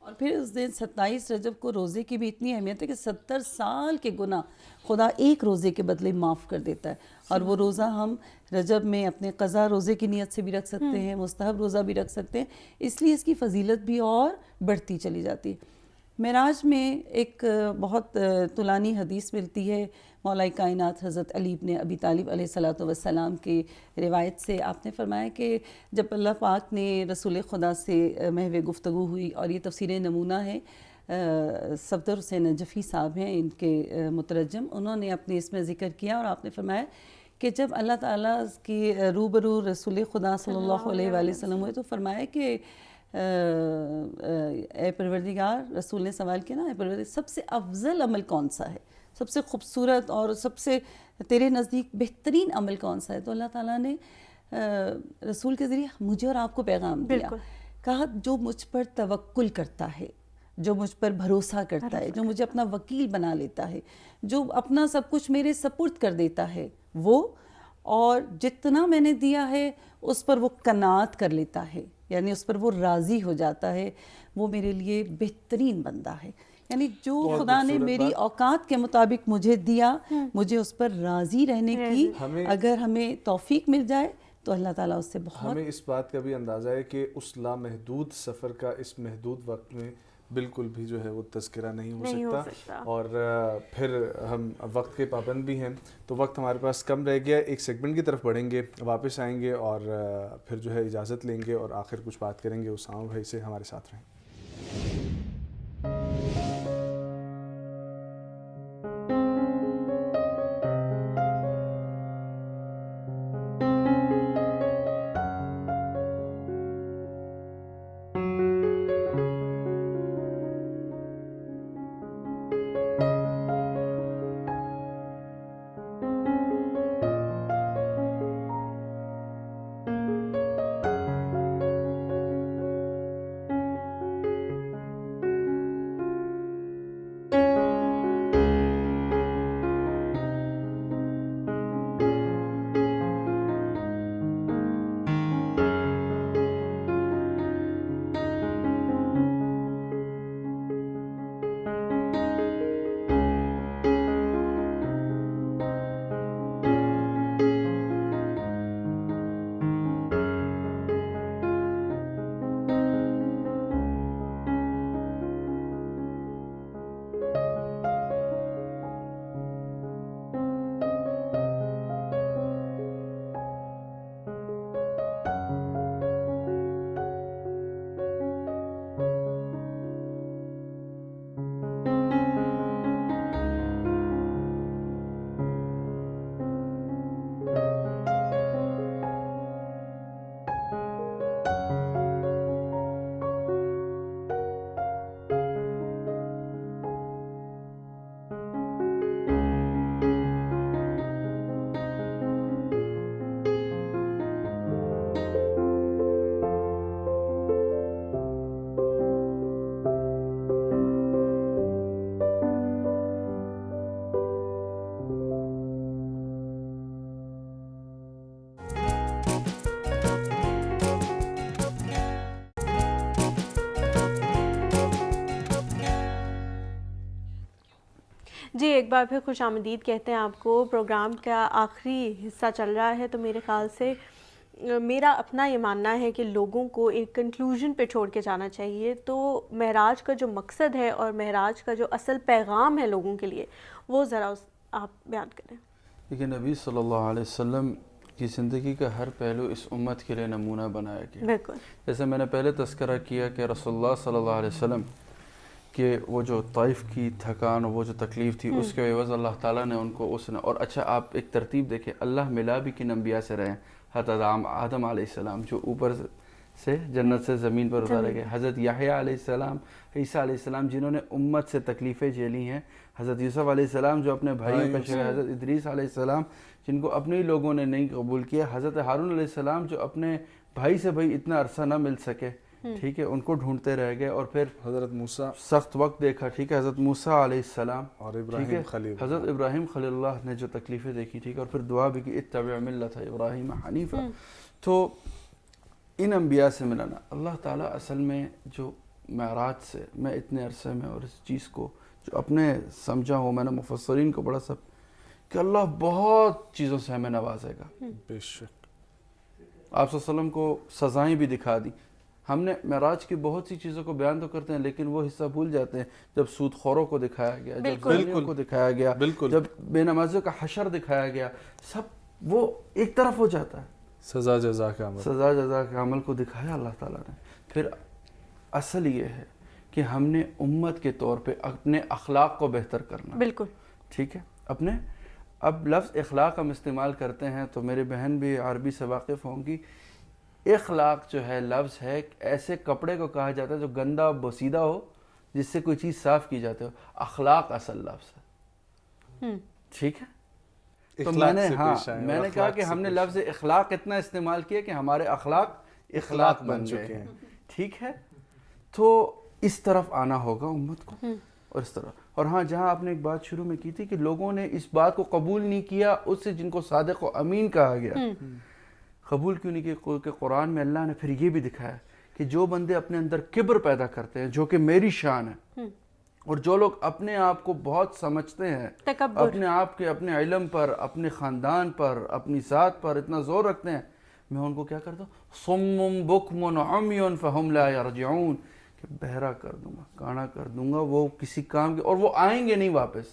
اور پھر اس دن 27 رجب کو روزے کی بھی اتنی اہمیت ہے کہ 70 سال کے گناہ خدا ایک روزے کے بدلے معاف کر دیتا ہے. اور وہ روزہ ہم رجب میں اپنے قضا روزے کی نیت سے بھی رکھ سکتے ہیں، مستحب روزہ بھی رکھ سکتے ہیں، اس لیے اس کی فضیلت بھی اور بڑھتی چلی جاتی ہے. معراج میں ایک بہت طولانی حدیث ملتی ہے مولا کائنات حضرت علی ابن ابی طالب علیہ الصلوۃ والسلام کی روایت سے. آپ نے فرمایا کہ جب اللہ پاک نے رسول خدا سے محو گفتگو ہوئی، اور یہ تفسیر نمونہ ہے، صفدر حسین نجفی صاحب ہیں ان کے مترجم، انہوں نے اپنے اس میں ذکر کیا اور آپ نے فرمایا کہ جب اللہ تعالیٰ کی روبرو رسول خدا صلی اللہ علیہ وآلہ وسلم ہوئے تو فرمایا کہ اے پروردگار، رسول نے سوال کیا نا، اے پروردگار سب سے افضل عمل کون سا ہے، سب سے خوبصورت اور سب سے تیرے نزدیک بہترین عمل کون سا ہے؟ تو اللہ تعالیٰ نے رسول کے ذریعے مجھے اور آپ کو پیغام دیا، کہا جو مجھ پر توکل کرتا ہے، جو مجھ پر بھروسہ کرتا ہے، جو مجھے اپنا وکیل بنا لیتا ہے، جو اپنا سب کچھ میرے سپرد کر دیتا ہے وہ، اور جتنا میں نے دیا ہے اس پر وہ قناعت کر لیتا ہے، یعنی اس پر وہ راضی ہو جاتا ہے، وہ میرے لیے بہترین بندہ ہے. یعنی جو خدا نے میری اوقات کے مطابق مجھے دیا، مجھے اس پر راضی رہنے کی اگر ہمیں توفیق مل جائے تو اللہ تعالیٰ اس سے بہت. ہمیں اس بات کا بھی اندازہ ہے کہ اس لامحدود سفر کا اس محدود وقت میں بالکل بھی جو ہے وہ تذکرہ نہیں ہو سکتا. اور پھر ہم وقت کے پابند بھی ہیں تو وقت ہمارے پاس کم رہ گیا. ایک سیگمنٹ کی طرف بڑھیں گے، واپس آئیں گے اور پھر جو ہے اجازت لیں گے اور آخر کچھ بات کریں گے. اسامہ بھائی سے ہمارے ساتھ رہیں. جی ایک بار پھر خوش آمدید کہتے ہیں آپ کو. پروگرام کا آخری حصہ چل رہا ہے تو میرے خیال سے میرا اپنا یہ ماننا ہے کہ لوگوں کو ایک کنکلوژن پہ چھوڑ کے جانا چاہیے. تو معراج کا جو مقصد ہے اور معراج کا جو اصل پیغام ہے لوگوں کے لیے وہ ذرا آپ بیان کریں. دیکھیے نبی صلی اللہ علیہ وسلم کی زندگی کا ہر پہلو اس امت کے لیے نمونہ بنایا گیا. بالکل جیسے میں نے پہلے تذکرہ کیا کہ رسول اللہ صلی اللہ علیہ وسلم کہ وہ جو طائف کی تھکان، وہ جو تکلیف تھی، اس کے عوض اللہ تعالیٰ نے ان کو اس نے. اور اچھا آپ ایک ترتیب دیکھیں، اللہ ملا بھی کن انبیاء سے رہے ہیں. حضرت آدم علیہ السلام جو اوپر سے جنت سے زمین پر اتارے گئے. حضرت یحییٰ علیہ السلام, عیسیٰ علیہ السلام جنہوں نے امت سے تکلیفیں جھیلی ہیں, حضرت یوسف علیہ السلام جو اپنے بھائیوں کا شکار, حضرت ادریس علیہ السلام جن کو اپنے ہی لوگوں نے نہیں قبول کیا, حضرت ہارون علیہ السلام جو اپنے بھائی سے بھائی اتنا عرصہ نہ مل سکے, ٹھیک ہے, ان کو ڈھونڈتے رہ گئے, اور پھر حضرت موسیٰ سخت وقت دیکھا, ٹھیک ہے, حضرت موسیٰ علیہ السلام اور ٹھیک ابراہیم ہے, خلیل حضرت ابراہیم خلیل اللہ نے جو تکلیفیں دیکھی, ٹھیک ہے, اور پھر دعا بھی کی اتبع ملت ابراہیم حنیفہ. تو ان انبیاء سے ملانا, اللہ تعالیٰ اصل میں جو معراج سے میں اتنے عرصے میں اور اس چیز کو جو اپنے سمجھا ہوں, میں نے مفسرین کو پڑھا سب, کہ اللہ بہت چیزوں سے ہمیں نوازے گا. بے شک آپ صلی اللہ علیہ وسلم کو سزائیں بھی دکھا دی. ہم نے معراج کی بہت سی چیزوں کو بیان تو کرتے ہیں, لیکن وہ حصہ بھول جاتے ہیں جب سود خوروں کو دکھایا گیا, جب زانیوں کو دکھایا گیا, جب بے نمازیوں کا حشر دکھایا گیا, سب وہ ایک طرف ہو جاتا ہے. سزا جزا کا عمل, سزا جزا کے عمل کو دکھایا اللہ تعالیٰ نے. پھر اصل یہ ہے کہ ہم نے امت کے طور پہ اپنے اخلاق کو بہتر کرنا. بالکل ٹھیک ہے, اپنے اب لفظ اخلاق ہم استعمال کرتے ہیں تو میری بہن بھی عربی سے واقف ہوں گی. اخلاق جو ہے لفظ ہے, ایسے کپڑے کو کہا جاتا ہے جو گندا بوسیدہ ہو, جس سے کوئی چیز صاف کی جاتی ہو. اخلاق اصل لفظ ہے, ٹھیک ہے. تو میں نے میں نے کہا کہ ہم نے لفظ اخلاق اتنا استعمال کیا کہ ہمارے اخلاق اخلاق بن چکے ہیں, ٹھیک ہے. تو اس طرف آنا ہوگا امت کو, اور اس طرح. اور ہاں, جہاں آپ نے ایک بات شروع میں کی تھی کہ لوگوں نے اس بات کو قبول نہیں کیا, اس سے جن کو صادق و امین کہا گیا, قبول کیوں نہیں کیا, کہ قرآن میں اللہ نے پھر یہ بھی دکھایا کہ جو بندے اپنے اندر کبر پیدا کرتے ہیں, جو کہ میری شان ہے, اور جو لوگ اپنے آپ کو بہت سمجھتے ہیں, اپنے آپ کے اپنے علم پر, اپنے خاندان پر, اپنی ذات پر اتنا زور رکھتے ہیں, میں ان کو کیا کرتا ہوں, صم بکم عمی فہم لا یرجعون, کہ بہرا کر دوں گا, کانا کر دوں گا, وہ کسی کام کے, اور وہ آئیں گے نہیں واپس.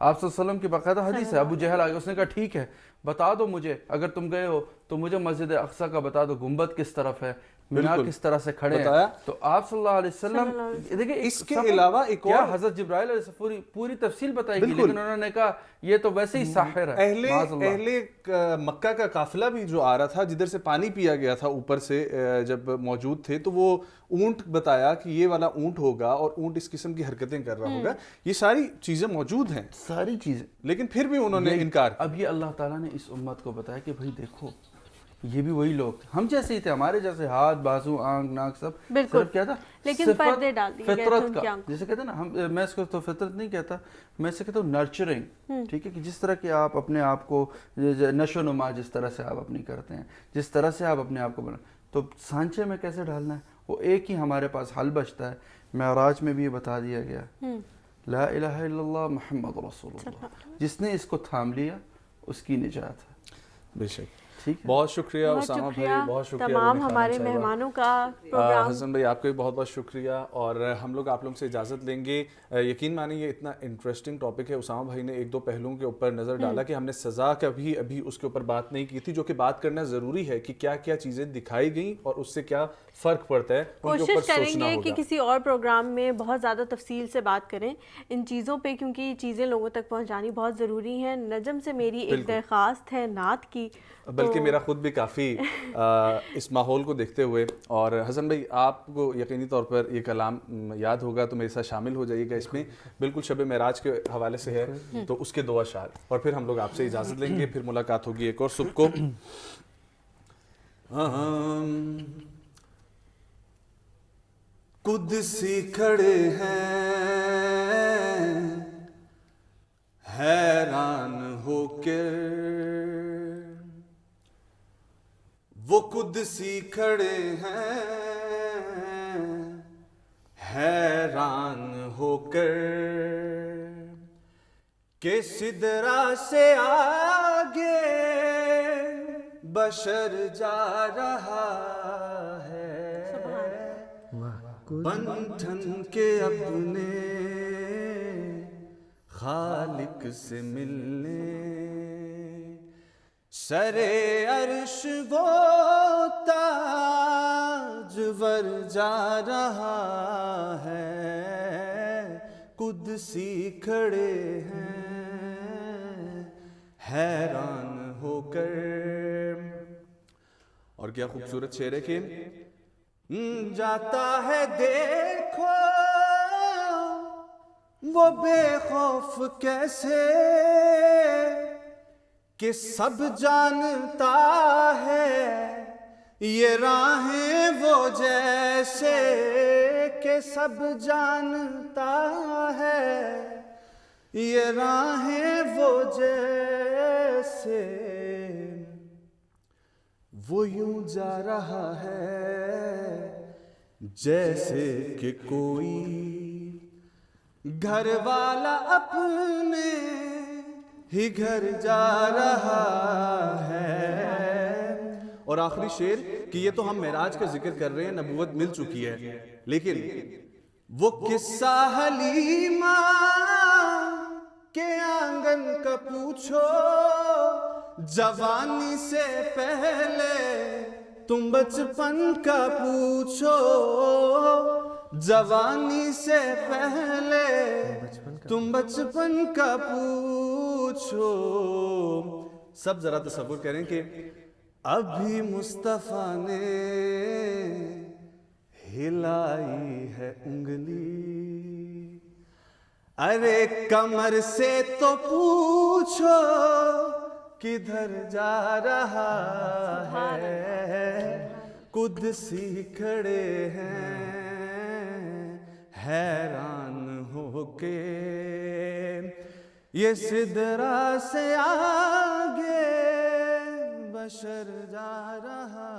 آپ صلی اللہ علیہ وسلم کی باقاعدہ حدیث ہے, ابو جہل آ گیا, اس نے کہا ٹھیک ہے بتا دو مجھے, اگر تم گئے ہو تو مجھے مسجد اقصیٰ کا بتا دو, گنبد کس طرف ہے, مینار کس طرح سے کھڑے ہیں. تو آپ صلی اللہ علیہ وسلم دیکھیں, اس کے علاوہ ایک اور حضرت جبرائیل علیہ السلام پوری تفصیل بتائی گئی, لیکن انہوں نے کہا یہ تو ویسے ہی ساحر ہے. اہل مکہ کا قافلہ بھی جو آ رہا تھا, جدھر سے پانی پیا گیا تھا اوپر سے جب موجود تھے, تو وہ اونٹ بتایا کہ یہ والا اونٹ ہوگا, اور اونٹ اس قسم کی حرکتیں کر رہا ہوگا. یہ ساری چیزیں موجود ہیں, ساری چیزیں, لیکن پھر بھی انہوں نے انکار. اب یہ اللہ تعالیٰ نے اس امت کو بتایا کہ بھائی دیکھو, یہ بھی وہی لوگ تھے, ہم جیسے ہی تھے, ہمارے جیسے ہاتھ, بازو, آنکھ, ناک, سب. بالکل, کیا تھا, لیکن پردے ڈال دیے گئے فطرت کا, جیسے کہتے ہیں نا, میں اس کو تو فطرت نہیں کہتا, میں اسے کہتا ہوں نرچرنگ, ٹھیک ہے, کہ جس طرح کہ آپ اپنے آپ کو نشو و نما جس طرح سے آپ اپنی کرتے ہیں, جس طرح سے آپ اپنے آپ کو بنا, تو سانچے میں کیسے ڈالنا ہے, وہ ایک ہی ہمارے پاس حل بچتا ہے. معراج میں بھی یہ بتا دیا گیا, لا الہ الا اللہ محمد رسول اللہ, جس نے اس کو تھام لیا اس کی نجات ہے. بے شک. بہت شکریہ اسامہ بھائی, بہت شکریہ تمام ہمارے مہمانوں کا. حسن بھائی آپ کا بھی بہت بہت شکریہ, اور ہم لوگ آپ لوگوں سے اجازت لیں گے. یقین مانیں یہ اتنا انٹرسٹنگ ٹاپک ہے, اسامہ بھائی نے ایک دو پہلوؤں کے اوپر نظر ڈالا کہ ہم نے سزا کا بھی ابھی اس کے اوپر بات نہیں کی تھی, جو کہ بات کرنا ضروری ہے کہ کیا کیا چیزیں دکھائی گئیں اور اس سے کیا فرق پڑتا ہے. کوشش کریں گے کہ کسی اور پروگرام میں بہت زیادہ تفصیل سے بات کریں ان چیزوں پہ, کیونکہ یہ چیزیں لوگوں تک پہنچانی بہت ضروری ہیں. نجم سے میری ایک درخواست ہے نعت کی, بلکہ میرا خود بھی کافی اس ماحول کو دیکھتے ہوئے, اور حسن بھائی آپ کو یقینی طور پر یہ کلام یاد ہوگا تو میرے ساتھ شامل ہو جائیے گا اس میں, بالکل شب معراج کے حوالے سے ہے, تو اس کے دو اشعار, اور پھر ہم لوگ آپ سے اجازت لیں گے, پھر ملاقات ہوگی ایک اور صبح کو. قدسی کھڑے ہیں حیران ہو کر, وہ قدسی کھڑے ہیں حیران ہو کر, کہ سدرا سے آگے بشر جا رہا ہے, بن ٹھن کے اپنے خالق سے ملنے, سرے عرش وہ تاج ور جا رہا ہے, قدسی کھڑے ہیں حیران ہو کر, اور کیا خوبصورت شعر ہے کہ جاتا ہے دیکھو وہ بے خوف کیسے کہ سب جانتا ہے یہ راہیں وہ جیسے کہ سب جانتا ہے یہ راہیں وہ جیسے وہ یوں جا رہا ہے جیسے کہ کوئی گھر والا اپنے ہی گھر جا رہا ہے. اور آخری شعر کہ یہ تو ہم معراج کا ذکر کر رہے ہیں, نبوت مل چکی ہے, لیکن وہ قصہ حلیمہ کے آنگن کا پوچھو جوانی سے پہلے تم بچپن کا پوچھو جوانی سے پہلے تم بچپن کا پوچھو. سب ذرا تصور کریں کہ ابھی مصطفیٰ نے ہلائی ہے انگلی, ارے کمر سے تو پوچھو کدھر جا رہا ہے. قدسی کھڑے ہیں حیران ہو کے یہ سدرا سے آگے بشر جا رہا